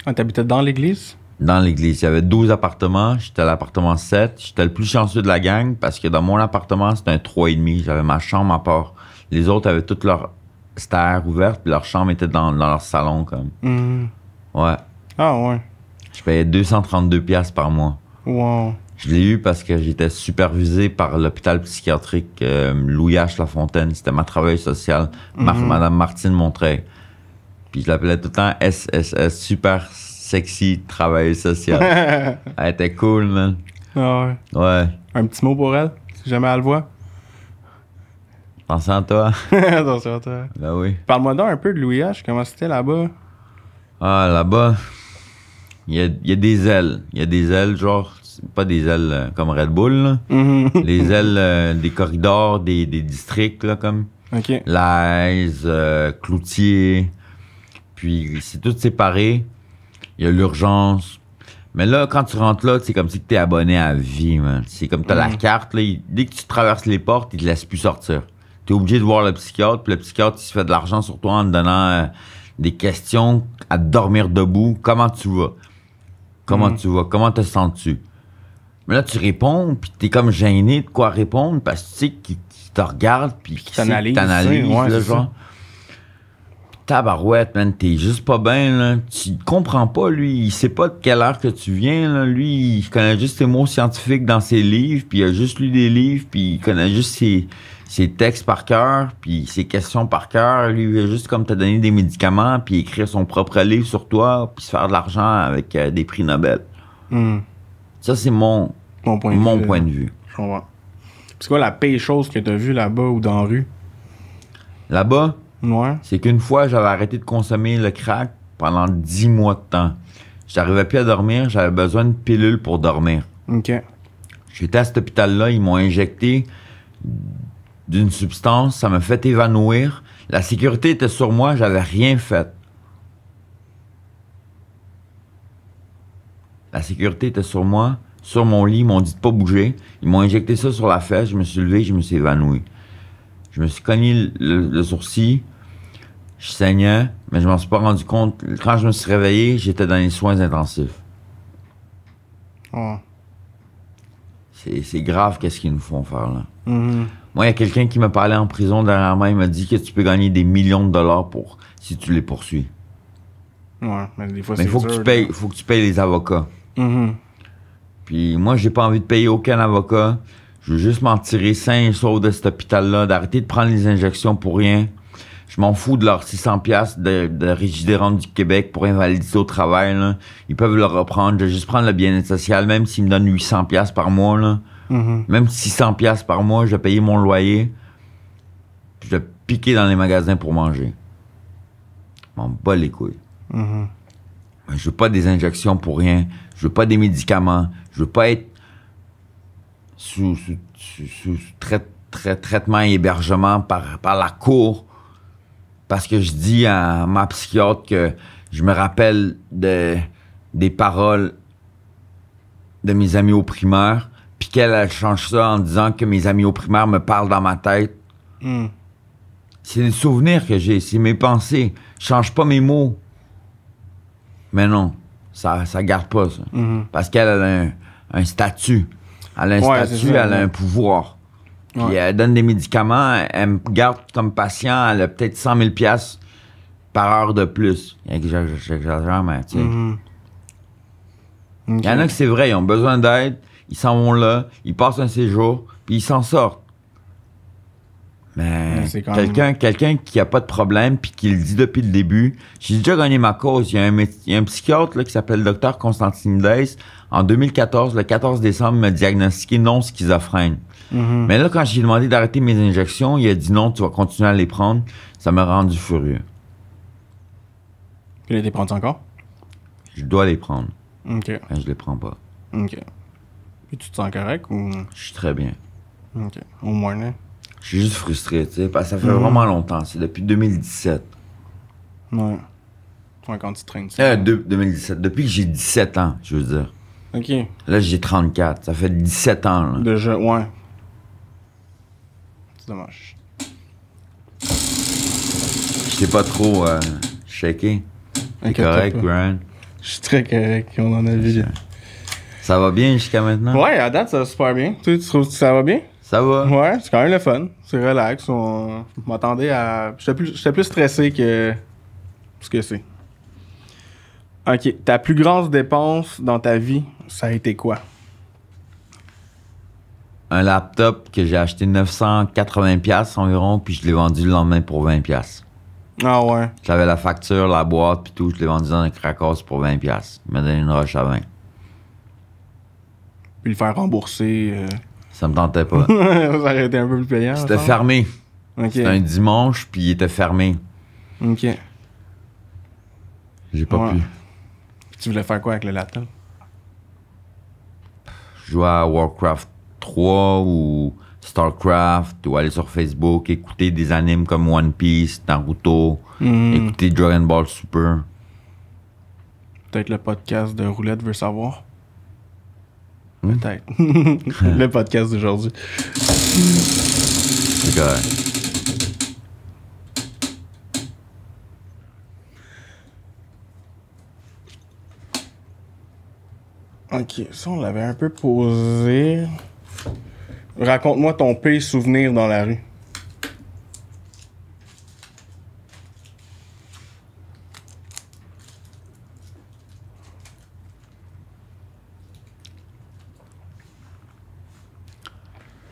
Ah, t'habitais dans l'église? Dans l'église. Il y avait 12 appartements. J'étais à l'appartement 7. J'étais le plus chanceux de la gang parce que dans mon appartement, c'était un 3,5. J'avais ma chambre à part. Les autres avaient toutes leurs stères ouvertes puis leur chambre était dans leur salon, comme. Ouais. Ah ouais. Je payais 232$ par mois. Wow. Je l'ai eu parce que j'étais supervisé par l'hôpital psychiatrique Louis H. Lafontaine. C'était ma travailleuse sociale, Madame Martine Montreuil. Puis je l'appelais tout le temps SSS, super sexy travailleuse sociale. Elle était cool, man. Ah ouais. Ouais. Un petit mot pour elle, si jamais elle le voit. Attention à toi. Attention à toi. Ben oui. Parle-moi donc un peu de Louis H. Comment c'était là-bas? Ah, là-bas, il y a des ailes. Il y a des ailes, genre, pas des ailes comme Red Bull, là. Les ailes des corridors, des districts, là, comme. OK. L'Aise, Cloutier. Puis, c'est tout séparé. Il y a l'urgence. Mais là, quand tu rentres là, c'est comme si tu es abonné à vie, man. C'est comme tu as la carte, là. Dès que tu traverses les portes, ils te laissent plus sortir. Tu es obligé de voir le psychiatre, puis le psychiatre, il se fait de l'argent sur toi en te donnant des questions à te dormir debout. Comment tu vas? Comment tu vas? Comment te sens-tu? Mais là, tu réponds, puis t'es comme gêné de quoi répondre, parce que tu sais qu'il te regarde, puis qu'il t'analyse, ouais, là, genre. Tabarouette, man, t'es juste pas bien, là. Tu comprends pas, lui. Il sait pas de quelle heure que tu viens, là. Lui, il connaît juste tes mots scientifiques dans ses livres, puis il a juste lu des livres, puis il connaît juste ses textes par cœur, puis ses questions par cœur. Lui, il veut juste comme te donner des médicaments, puis écrire son propre livre sur toi, puis se faire de l'argent avec des prix Nobel. Ça, c'est mon point de vue. Je comprends. C'est quoi la pire chose que t'as vue là-bas ou dans la rue? Là-bas? Ouais. C'est qu'une fois, j'avais arrêté de consommer le crack pendant 10 mois de temps. J'arrivais plus à dormir, j'avais besoin de pilules pour dormir. OK. J'étais à cet hôpital-là, ils m'ont injecté d'une substance, ça m'a fait évanouir. La sécurité était sur moi, j'avais rien fait. La sécurité était sur moi, sur mon lit, ils m'ont dit de pas bouger. Ils m'ont injecté ça sur la fesse, je me suis levé, je me suis évanoui. Je me suis cogné le sourcil, je saignais, mais je m'en suis pas rendu compte. Quand je me suis réveillé, j'étais dans les soins intensifs. Oh. C'est grave qu'est-ce qu'ils nous font faire, là. Moi, il y a quelqu'un qui m'a parlé en prison dernièrement, il m'a dit que tu peux gagner des millions de dollars si tu les poursuis. Ouais, mais des fois, mais c'est faut que tu payes les avocats. Puis moi, j'ai pas envie de payer aucun avocat. Je veux juste m'en tirer sain et sauf de cet hôpital-là, d'arrêter de prendre les injections pour rien. Je m'en fous de leurs 600$ de Régie des rentes du Québec pour invalidité au travail, là. Ils peuvent le reprendre. Je vais juste prendre le bien-être social, même s'ils me donnent 800$ par mois, là. Même 600$ par mois, je vais payer mon loyer. Puis je vais piquer dans les magasins pour manger. Je m'en bats les couilles. Je veux pas des injections pour rien. Je veux pas des médicaments. Je veux pas être sous traitement et hébergement par la cour. Parce que je dis à ma psychiatre que je me rappelle des paroles de mes amis au primaire, puis qu'elle change ça en disant que mes amis au primaire me parlent dans ma tête. C'est des souvenirs que j'ai, c'est mes pensées. Je change pas mes mots. Mais non, ça garde pas, ça. Parce qu'elle a un statut. Elle a un statut, elle a un pouvoir. Puis elle donne des médicaments, elle me garde comme patient, elle a peut-être 100 000$ par heure de plus. J'exagère, mais tu sais. Il y en a que c'est vrai, ils ont besoin d'aide, ils s'en vont là, ils passent un séjour, puis ils s'en sortent. Mais quelqu'un qui a pas de problème, puis qui le dit depuis le début, j'ai déjà gagné ma cause. Il y a un psychiatre là, qui s'appelle Dr Constantinides. En 2014, le 14 décembre, il m'a diagnostiqué non schizophrène. Mais là, quand j'ai demandé d'arrêter mes injections, il a dit non, tu vas continuer à les prendre. Ça m'a rendu furieux. Puis là, tu les prends encore? Je dois les prendre. OK. Mais je les prends pas. OK. Puis tu te sens correct ou? Je suis très bien. OK. Au moins, là. Je suis juste frustré, tu sais, parce que ça fait vraiment longtemps. C'est depuis 2017. Ouais. Ouais, quand tu traînes ça. 2017. Depuis que j'ai 17 ans, je veux dire. OK. Là, j'ai 34. Ça fait 17 ans, là. Déjà, ouais. C'est dommage. Je t'ai pas trop shaké. T'es correct, Brian? Je suis très correct. On en a vu. Ça va bien jusqu'à maintenant? Ouais, à date, ça va super bien. Tu trouves que ça va bien? Ça va? Ouais, c'est quand même le fun. C'est relax. Je m'attendais à... J'étais plus stressé que ce que c'est. OK. Ta plus grosse dépense dans ta vie, ça a été quoi? Un laptop que j'ai acheté 980$ environ, puis je l'ai vendu le lendemain pour 20$. Ah ouais? J'avais la facture, la boîte, puis tout. Je l'ai vendu dans un Cracos pour 20$. Il m'a donné une roche à 20$. Puis le faire rembourser... Ça me tentait pas. Ça aurait été un peu plus payant. C'était fermé. Okay. C'était un dimanche, puis il était fermé. OK. J'ai pas pu. Tu voulais faire quoi avec le laptop? Jouer à Warcraft 3 ou Starcraft, ou aller sur Facebook, écouter des animes comme One Piece, Naruto, écouter Dragon Ball Super. Peut-être le podcast de Roulette veut savoir. Peut-être. Le podcast d'aujourd'hui. C'est correct. Ok, ça, on l'avait un peu posé. Raconte-moi ton pire souvenir dans la rue.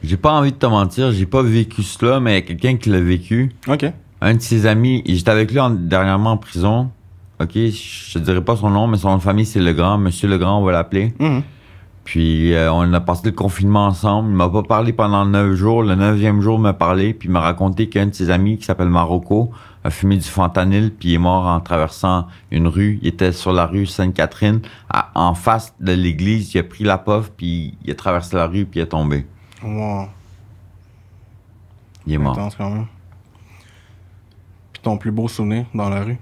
J'ai pas envie de te mentir, j'ai pas vécu cela, mais il y a quelqu'un qui l'a vécu. Ok. Un de ses amis, j'étais avec lui dernièrement en prison. Ok, je te dirai pas son nom, mais son nom de famille, c'est Legrand. Monsieur Legrand, on va l'appeler. Puis on a passé le confinement ensemble. Il m'a pas parlé pendant 9 jours. Le 9e jour, il m'a parlé, puis il m'a raconté qu'un de ses amis, qui s'appelle Marocco, a fumé du fentanyl, puis il est mort en traversant une rue. Il était sur la rue Sainte-Catherine, en face de l'église. Il a pris la puff, puis il a traversé la rue, puis il est tombé. Wow. Il est mort. Intense quand même. Puis ton plus beau souvenir dans la rue?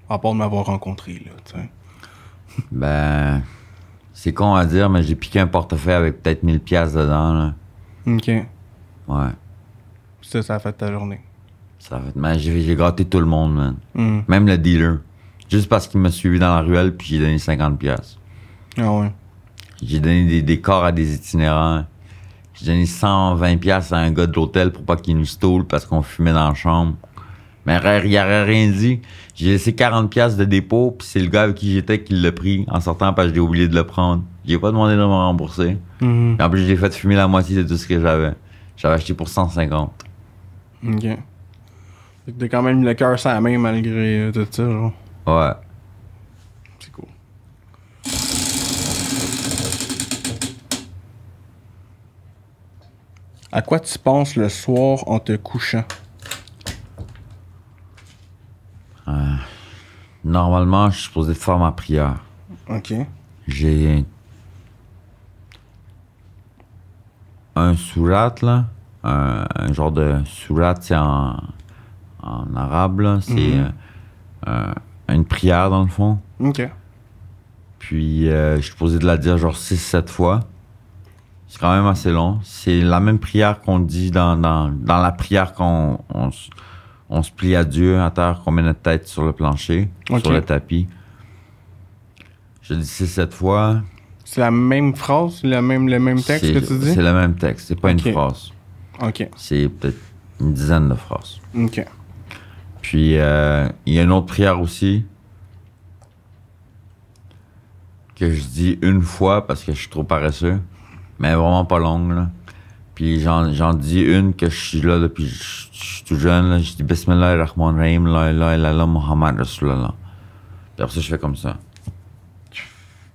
À part de m'avoir rencontré, là, tu sais. Ben, c'est con à dire, mais j'ai piqué un portefeuille avec peut-être 1000 piastres dedans, là. Ok. Ouais. Ça a fait ta journée. Ça a fait... Mais j'ai gâté tout le monde, man. Mm. Même le dealer. Juste parce qu'il m'a suivi dans la ruelle, puis j'ai donné 50 piastres. Ah ouais. J'ai donné des corps à des itinérants. J'ai donné 120 piastres à un gars de l'hôtel pour pas qu'il nous stoule parce qu'on fumait dans la chambre. Mais il aurait rien dit. J'ai laissé 40 piastres de dépôt, puis c'est le gars avec qui j'étais qui l'a pris en sortant parce que j'ai oublié de le prendre. J'ai pas demandé de me rembourser. Mm-hmm. Et en plus, j'ai fait fumer la moitié de tout ce que j'avais. J'avais acheté pour 150. Ok. Fait que t'as quand même le cœur sur la main malgré tout ça, genre. Ouais. C'est cool. À quoi tu penses le soir en te couchant? Normalement, je suis supposé faire ma prière. Ok. J'ai un surat, là. Un genre de surat, c'est en arabe, là. C'est une prière, dans le fond. Ok. Puis, je suis supposé de la dire genre 6-7 fois. C'est quand même assez long. C'est la même prière qu'on dit dans la prière qu'on on se plie à Dieu à terre, qu'on met notre tête sur le plancher, sur le tapis. Je dis 6-7 fois. C'est la même phrase, le même texte que tu dis? C'est le même texte, c'est pas une phrase. Ok. C'est peut-être une dizaine de phrases. Ok. Puis, il y a une autre prière aussi que je dis une fois parce que je suis trop paresseux, mais vraiment pas longue, là. Puis j'en dis une que je suis là depuis je suis tout jeune, là. Je dis Bismillahirrahmanirrahim, la ilaha illallah, Muhammad Rasulullah. Puis après ça, je fais comme ça.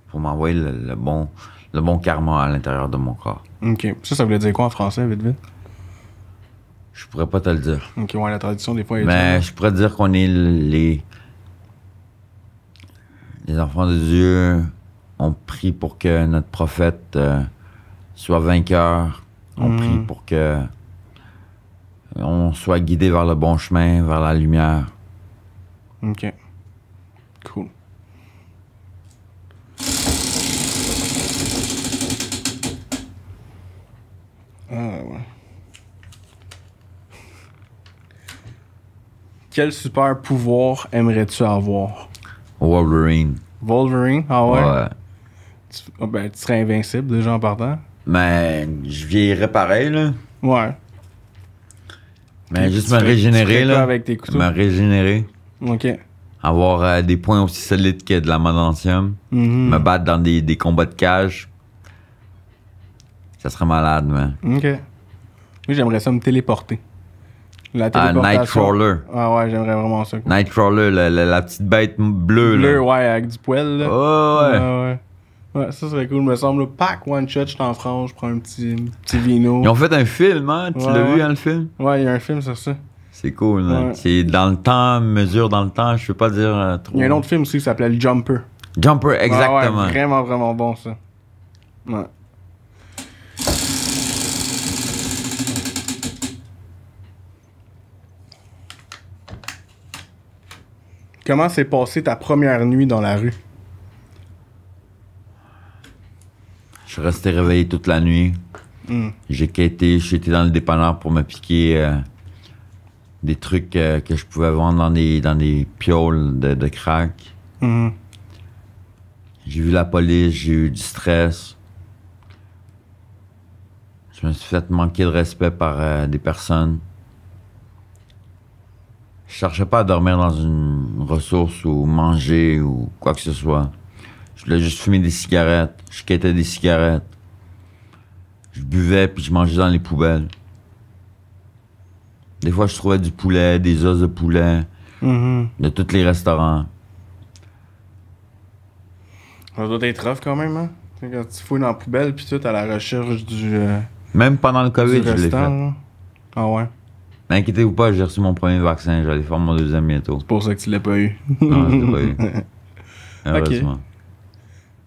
Pour m'envoyer le bon karma à l'intérieur de mon corps. Ok. Ça voulait dire quoi en français, vite? Je pourrais pas te le dire. Ok, ouais, la tradition, des fois, est mais je pourrais dire qu'on est les enfants de Dieu. On prie pour que notre prophète soit vainqueur. On prie pour que on soit guidé vers le bon chemin, vers la lumière. Ok. Cool. Ah ouais. Quel super pouvoir aimerais-tu avoir? Wolverine. Wolverine? Ah ouais? Ouais. Tu serais invincible déjà en partant? Mais je vieillirais pareil, là. Ouais. Mais juste me régénérer, là. Avec tes couteaux? Me régénérer. Ok. Avoir des points aussi solides que de la madancium. Me battre dans des combats de cage. Ça serait malade, man. Ok. Oui, j'aimerais ça me téléporter. La téléportation. Nightcrawler. Ah ouais, j'aimerais vraiment ça. Nightcrawler, la petite bête bleue, là. Bleu, ouais, avec du poil, là. Oh, ouais. Ouais. Ouais, ça serait cool, me semble. Pack, one shot, je t'en France, je prends un petit vino. Ils ont fait un film, hein? Tu l'as vu, hein, le film? Ouais, il y a un film sur ça. C'est cool, hein? Ouais. C'est dans le temps, mesure dans le temps, je peux pas dire trop. Il y a un autre film aussi qui s'appelait Le Jumper. Jumper, exactement. Ouais, vraiment, vraiment bon, ça. Ouais. Comment s'est passée ta première nuit dans la rue? Je suis resté réveillé toute la nuit. J'ai quitté, j'étais dans le dépanneur pour me piquer des trucs que je pouvais vendre dans des pioles de crack. J'ai vu la police, j'ai eu du stress. Je me suis fait manquer de respect par des personnes. Je cherchais pas à dormir dans une ressource ou manger ou quoi que ce soit. Je voulais juste fumer des cigarettes. Je quittais des cigarettes. Je buvais puis je mangeais dans les poubelles. Des fois, je trouvais du poulet, des os de poulet, de tous les restaurants. Ça doit être rough quand même, hein? Quand tu fouilles dans la poubelle puis tout à la recherche du. Même pendant le COVID, je l'ai fait. Hein? Ah ouais? N'inquiétez-vous pas, j'ai reçu mon premier vaccin. J'allais faire mon deuxième bientôt. C'est pour ça que tu l'as pas eu. Non, je l'ai pas eu. Heureusement. Ok.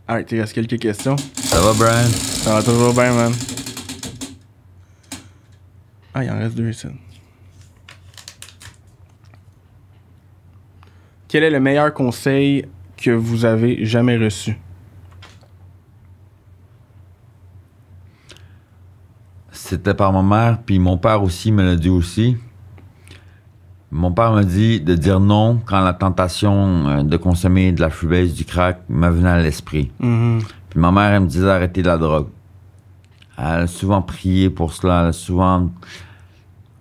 Alright, il reste quelques questions. Ça va, Brian? Ça va toujours bien, man. Ah, il en reste 2 ici. Quel est le meilleur conseil que vous avez jamais reçu? C'était par ma mère, puis mon père aussi me l'a dit aussi. Mon père m'a dit de dire non quand la tentation de consommer de la freebase, du crack, me venait à l'esprit. Puis ma mère, elle me disait d'arrêter de la drogue. Elle a souvent prié pour cela, elle a souvent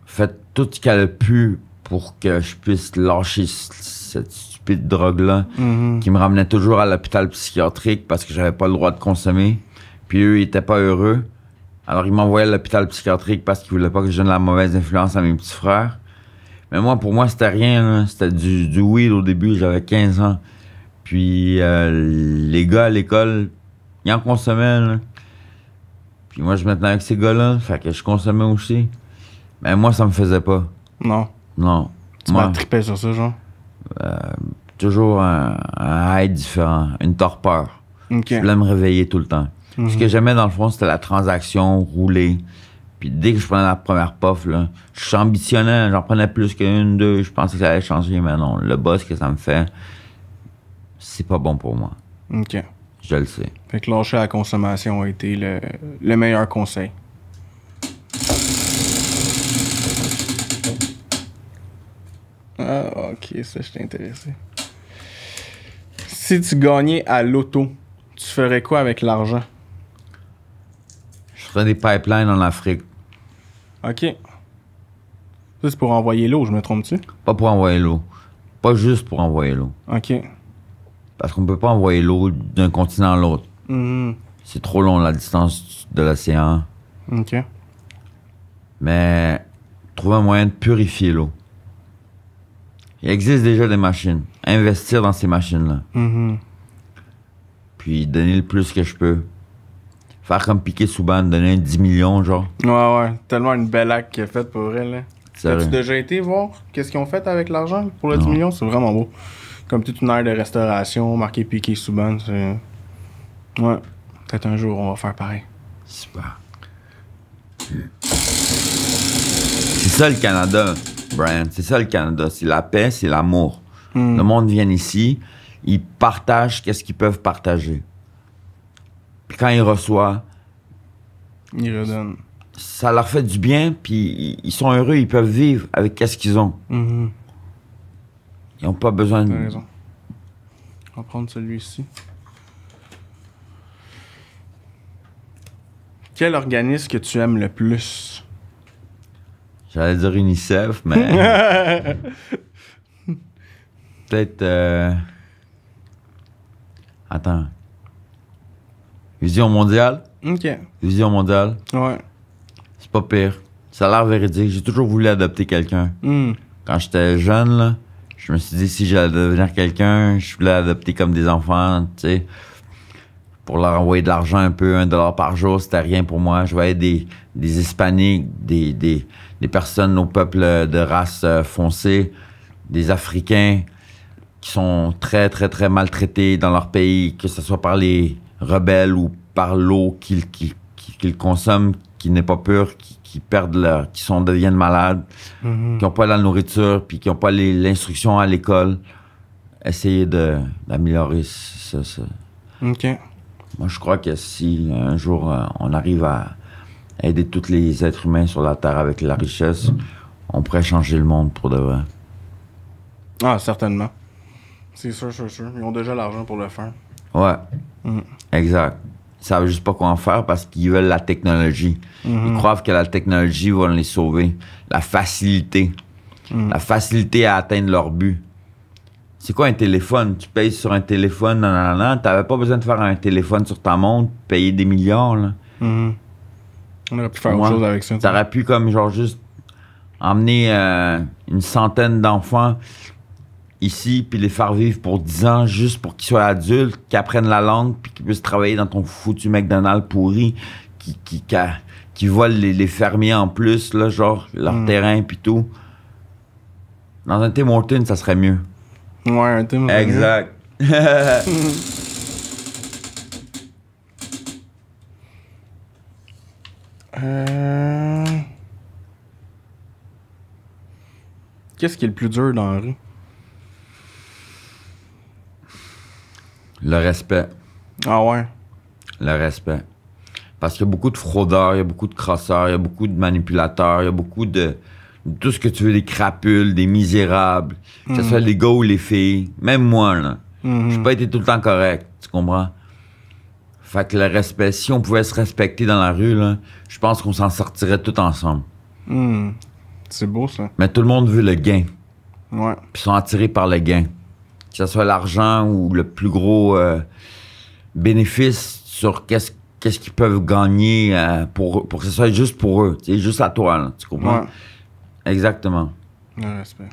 fait tout ce qu'elle a pu pour que je puisse lâcher cette stupide drogue-là, qui me ramenait toujours à l'hôpital psychiatrique parce que j'avais pas le droit de consommer. Puis eux, ils étaient pas heureux. Alors, ils m'envoyaient à l'hôpital psychiatrique parce qu'ils voulaient pas que je donne la mauvaise influence à mes petits frères. Mais moi, pour moi, c'était rien, là. C'était du weed au début, j'avais 15 ans. Puis les gars à l'école, ils en consommaient, là. Puis moi, je me tenais avec ces gars-là, fait que je consommais aussi. Mais moi, ça me faisait pas. Non. Non. Tu m'as trippé sur ça, genre? Toujours un high différent, une torpeur. Okay. Je voulais me réveiller tout le temps. Ce que j'aimais, dans le fond, c'était la transaction, rouler. Puis dès que je prenais la première puff, là, je suis ambitionnel, j'en prenais plus qu'une, deux, je pensais que ça allait changer, mais non, le boss que ça me fait, c'est pas bon pour moi. OK. Je le sais. Fait que lâcher la consommation a été le meilleur conseil. Ah, OK, ça, je t'ai intéressé. Si tu gagnais à l'auto, tu ferais quoi avec l'argent? Je ferais des pipelines en Afrique. OK. Ça, c'est pour envoyer l'eau, je me trompe-tu? Pas pour envoyer l'eau. Pas juste pour envoyer l'eau. OK. Parce qu'on peut pas envoyer l'eau d'un continent à l'autre. C'est trop long, la distance de l'océan. OK. Mais trouver un moyen de purifier l'eau. Il existe déjà des machines. Investir dans ces machines-là. Puis donner le plus que je peux. Faire comme Piqué Souban, donner 10 millions, genre. Ouais. Tellement une belle acte qu'il a faite pour elle, là. Sérieux. As-tu déjà été voir qu'est-ce qu'ils ont fait avec l'argent pour le 10 millions? C'est vraiment beau. Comme toute une aire de restauration, marqué Piqué Souban, c'est... Ouais. Peut-être un jour, on va faire pareil. Super. C'est ça le Canada, Brian. C'est ça le Canada. C'est la paix, c'est l'amour. Le monde vient ici, ils partagent qu'est-ce qu'ils peuvent partager. Puis quand ils reçoivent, Ils redonnent. ça leur fait du bien, puis ils sont heureux, ils peuvent vivre avec qu'est-ce qu'ils ont. Ils n'ont pas besoin de... T'as raison. On va prendre celui-ci. Quel organisme que tu aimes le plus? J'allais dire UNICEF, mais... Peut-être... Attends. Vision mondiale? OK. Vision mondiale? Ouais. C'est pas pire. Ça a l'air véridique. J'ai toujours voulu adopter quelqu'un. Quand j'étais jeune, là, je me suis dit, si j'allais devenir quelqu'un, je voulais adopter comme des enfants, tu sais. Pour leur envoyer de l'argent un peu, $1 par jour, c'était rien pour moi. Je voyais des Hispaniques, des personnes au peuple de race foncée, des Africains qui sont très, très, très maltraités dans leur pays, que ce soit par les rebelles ou par l'eau qu'ils consomment, qui n'est pas pure, qui perdent leur... qui deviennent malades, qui n'ont pas la nourriture, puis qui n'ont pas l'instruction à l'école. Essayer d'améliorer ça. OK. Moi, je crois que si un jour on arrive à aider tous les êtres humains sur la Terre avec la richesse, on pourrait changer le monde pour de vrai. Ah, certainement. C'est sûr. Ils ont déjà l'argent pour le faire. Ouais. Exact. Ils savent juste pas quoi en faire parce qu'ils veulent la technologie. Ils croient que la technologie va les sauver. La facilité. La facilité à atteindre leur but. C'est quoi un téléphone? Tu payes sur un téléphone, t'avais pas besoin de faire un téléphone sur ta montre, payer des milliards, là. On aurait pu faire autre chose avec ça. T'aurais pu comme genre juste emmener une centaine d'enfants ici, puis les faire vivre pour 10 ans, juste pour qu'ils soient adultes, qu'ils apprennent la langue, puis qu'ils puissent travailler dans ton foutu McDonald's pourri, qui volent les fermiers en plus, là, genre, leur terrain, puis tout. Dans un Tim Hortons, ça serait mieux. Ouais, un Tim Hortons. Exact. Qu'est-ce qui est le plus dur dans la rue? Le respect. Ah ouais? Le respect. Parce qu'il y a beaucoup de fraudeurs, il y a beaucoup de crosseurs, il y a beaucoup de manipulateurs, il y a beaucoup de tout ce que tu veux, des crapules, des misérables, que ce soit les gars ou les filles. Même moi, là. J'ai pas été tout le temps correct, tu comprends? Fait que le respect, si on pouvait se respecter dans la rue, là, je pense qu'on s'en sortirait tout ensemble. C'est beau, ça. Mais tout le monde veut le gain. Ouais. Puis ils sont attirés par le gain. Que ce soit l'argent ou le plus gros bénéfice sur qu'est-ce qu'ils peuvent gagner pour que ce soit juste pour eux. Tu sais, juste à toi, là, tu comprends? Ouais. Exactement. Le respect.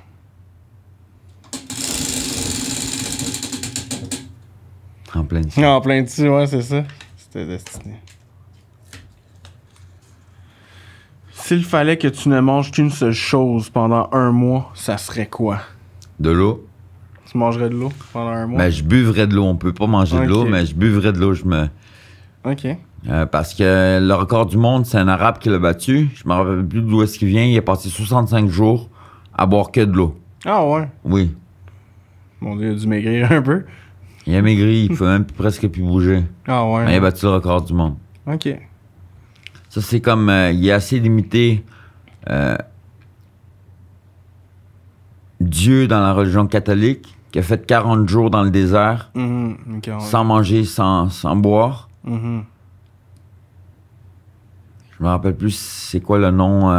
En plein dessus. En plein dessus, ouais, c'est ça. C'était destiné. S'il fallait que tu ne manges qu'une seule chose pendant un mois, ça serait quoi? De l'eau. Tu mangerais de l'eau pendant un mois? Ben, je buvrais de l'eau. On peut pas manger de l'eau, mais je buvrais de l'eau. OK. Parce que le record du monde, c'est un Arabe qui l'a battu. Je me rappelle plus d'où est-ce qu'il vient. Il a passé 65 jours à boire que de l'eau. Ah ouais? Oui. Mon Dieu, il a dû maigrir un peu. Il a maigri, il peut même presque plus bouger. Ah ouais? Mais il a battu le record du monde. OK. Ça, c'est comme... il est assez limité... Dieu dans la religion catholique, qui a fait 40 jours dans le désert, Okay, ouais. sans manger, sans boire. Je me rappelle plus c'est quoi le nom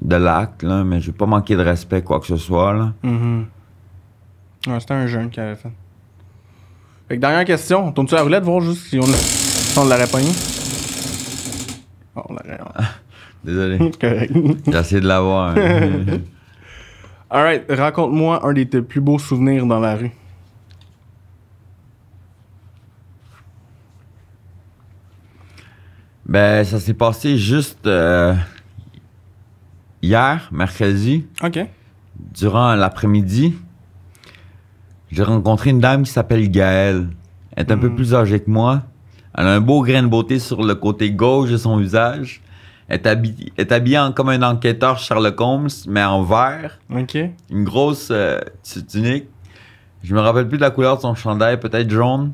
de l'acte, là, mais je vais pas manquer de respect, quoi que ce soit. Là. Ouais, c'était un jeune qui avait fait. Fait que dernière question, tourne-tu la roulette, voir juste si on l'aurait pogné? Oh, on l'aurait. Désolé. Correct. J'ai essayé de l'avoir. Hein. Alright, raconte-moi un de tes plus beaux souvenirs dans la rue. Ben, ça s'est passé juste hier, mercredi, OK. durant l'après-midi. J'ai rencontré une dame qui s'appelle Gaëlle. Elle est un peu plus âgée que moi. Elle a un beau grain de beauté sur le côté gauche de son visage. Elle est habillée comme un enquêteur Sherlock Holmes, mais en vert. OK. Une grosse tunique. Je me rappelle plus de la couleur de son chandail, peut-être jaune.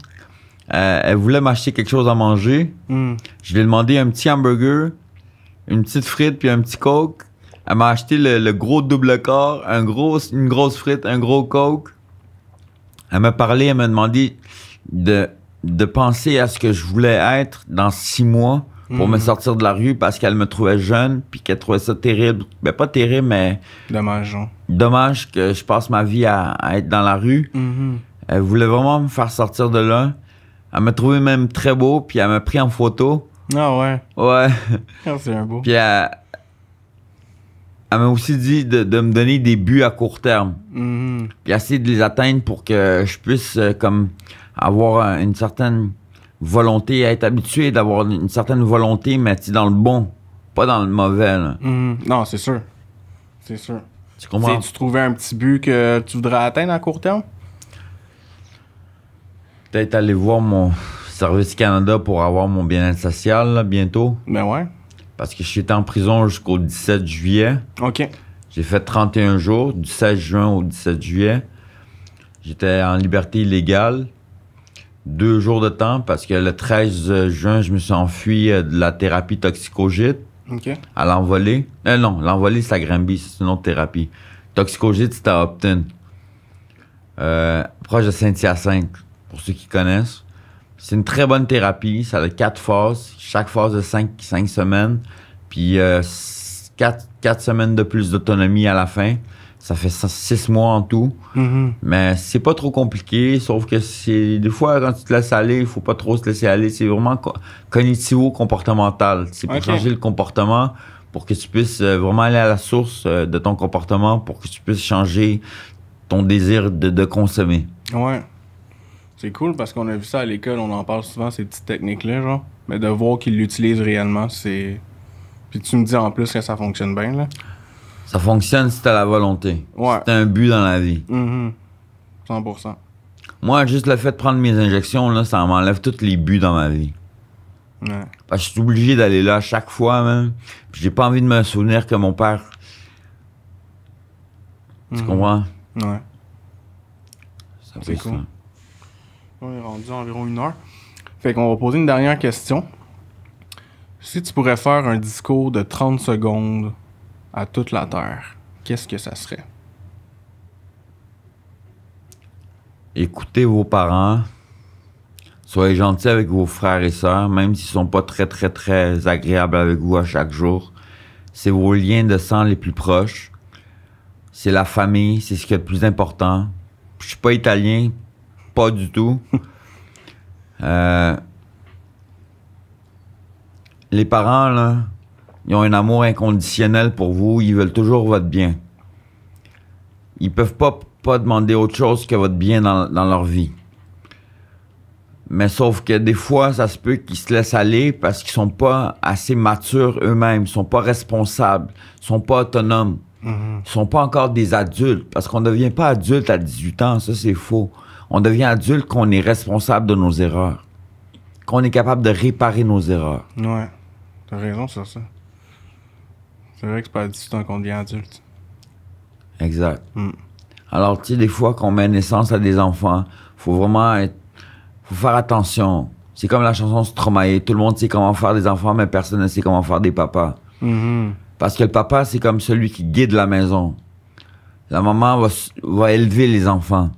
Elle voulait m'acheter quelque chose à manger. Je lui ai demandé un petit hamburger, une petite frite puis un petit coke. Elle m'a acheté le gros double quart, une grosse frite, un gros coke. Elle m'a parlé, elle m'a demandé de penser à ce que je voulais être dans 6 mois pour me sortir de la rue parce qu'elle me trouvait jeune puis qu'elle trouvait ça terrible. Ben pas terrible, mais... Dommage, hein. Dommage que je passe ma vie à être dans la rue. Elle voulait vraiment me faire sortir de là. Elle m'a trouvé même très beau, puis elle m'a pris en photo. Ah ouais. Ouais. Ah, c'est un beau. Puis elle m'a aussi dit de me donner des buts à court terme. Puis essayer de les atteindre pour que je puisse comme avoir une certaine volonté, être habitué d'avoir une certaine volonté, mais dans le bon, pas dans le mauvais. Là. Non, c'est sûr. C'est sûr. Tu comprends? Tu trouvais un petit but que tu voudrais atteindre à court terme? Peut-être aller voir mon Service Canada pour avoir mon bien-être social là, bientôt. Ben ouais. Parce que je suis en prison jusqu'au 17 juillet. OK. J'ai fait 31 jours, du 16 juin au 17 juillet. J'étais en liberté illégale. 2 jours de temps parce que le 13 juin, je me suis enfui de la thérapie toxicogite OK. à l'envolée. Non, l'envolée, c'est à Granby, c'est une autre thérapie. Toxicogite, c'était à Upton. Proche de Saint-Hyacinthe, pour ceux qui connaissent. C'est une très bonne thérapie. Ça a 4 phases. Chaque phase de 5 semaines. Puis 4 semaines de plus d'autonomie à la fin. Ça fait 6 mois en tout. Mais c'est pas trop compliqué, sauf que c'est des fois, quand tu te laisses aller, il faut pas trop se laisser aller. C'est vraiment cognitivo-comportemental. C'est pour changer le comportement, pour que tu puisses vraiment aller à la source de ton comportement, pour que tu puisses changer ton désir de consommer. Ouais. C'est cool parce qu'on a vu ça à l'école, on en parle souvent, ces petites techniques-là, genre. Mais de voir qu'ils l'utilisent réellement, c'est... Puis tu me dis en plus que ça fonctionne bien, là. Ça fonctionne si t'as la volonté. Ouais. Si t'as un but dans la vie. 100%. Moi, juste le fait de prendre mes injections, là, ça m'enlève tous les buts dans ma vie. Ouais. Parce que je suis obligé d'aller là à chaque fois, même. Puis j'ai pas envie de me souvenir que mon père... Tu comprends? Ouais. C'est cool. On est rendu à environ 1 heure. Fait qu'on va poser une dernière question. Si tu pourrais faire un discours de 30 secondes à toute la Terre, qu'est-ce que ça serait? Écoutez vos parents. Soyez gentils avec vos frères et sœurs, même s'ils sont pas très, très, très agréables avec vous à chaque jour. C'est vos liens de sang les plus proches. C'est la famille, c'est ce qui est le plus important. Je suis pas italien, pas du tout. Les parents, là, ils ont un amour inconditionnel pour vous. Ils veulent toujours votre bien. Ils peuvent pas demander autre chose que votre bien dans leur vie. Mais sauf que des fois, ça se peut qu'ils se laissent aller parce qu'ils sont pas assez matures eux-mêmes. Ils sont pas responsables. Ils sont pas autonomes. Ils sont pas encore des adultes. Parce qu'on devient pas adulte à 18 ans. Ça, c'est faux. On devient adulte qu'on est responsable de nos erreurs. Qu'on est capable de réparer nos erreurs. Ouais. T'as raison sur ça. C'est vrai que c'est pas à 18 ans qu'on devient adulte. Exact. Alors, tu sais, des fois qu'on met naissance à des enfants, faut vraiment faut faire attention. C'est comme la chanson Stromae. Tout le monde sait comment faire des enfants, mais personne ne sait comment faire des papas. Parce que le papa, c'est comme celui qui guide la maison. La maman va élever les enfants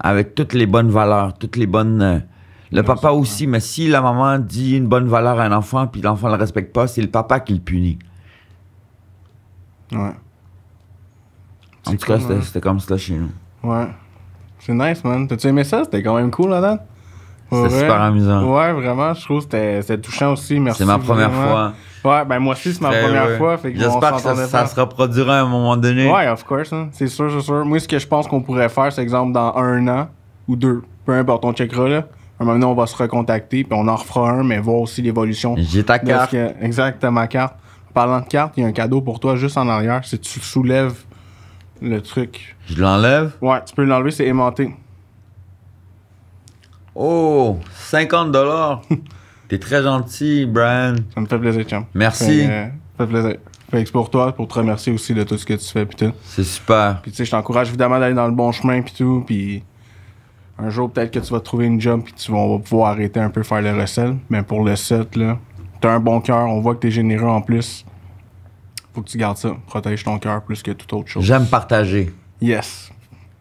avec toutes les bonnes valeurs, toutes les bonnes... le papa aussi, mais si la maman dit une bonne valeur à un enfant puis l'enfant ne le respecte pas, c'est le papa qui le punit. Ouais. En tout cas, c'était comme ça chez nous. Ouais. C'est nice, man. T'as-tu aimé ça? C'était quand même cool, là-dedans? C'était super amusant. Ouais, vraiment. Je trouve que c'était touchant aussi. Merci. C'est ma première fois. Ouais, ben moi aussi, c'est ma première fois. J'espère que ça se reproduira à un moment donné. Ouais, of course. Hein. C'est sûr, c'est sûr. Moi, ce que je pense qu'on pourrait faire, c'est exemple dans 1 an ou 2. Peu importe, on checkera, là. Un moment donné, on va se recontacter, puis on en refera un, mais voir aussi l'évolution. J'ai ta carte. Exact, t'as ma carte. Parlant de carte, il y a un cadeau pour toi juste en arrière. Si tu soulèves le truc. Je l'enlève? Ouais, tu peux l'enlever, c'est aimanté. Oh, 50$. T'es très gentil, Brian. Ça me fait plaisir, chum. Merci. Ça fait plaisir. Fait que c'est pour toi, pour te remercier aussi de tout ce que tu fais, pis tout. C'est super. Puis tu sais, je t'encourage évidemment d'aller dans le bon chemin, pis tout, puis un jour, peut-être que tu vas trouver une job, puis on va pouvoir arrêter un peu faire le recel. Mais pour le set, là, t'as un bon cœur, on voit que t'es généreux en plus. Faut que tu gardes ça. Protège ton cœur plus que toute autre chose. J'aime partager. Yes.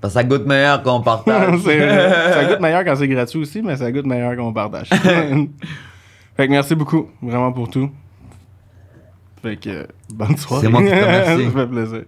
Parce que ça goûte meilleur quand on partage. Ça goûte meilleur quand c'est gratuit aussi, mais ça goûte meilleur quand on partage. Fait que merci beaucoup, vraiment pour tout. Fait que bonne soirée. C'est moi qui te remercie. Ça fait plaisir.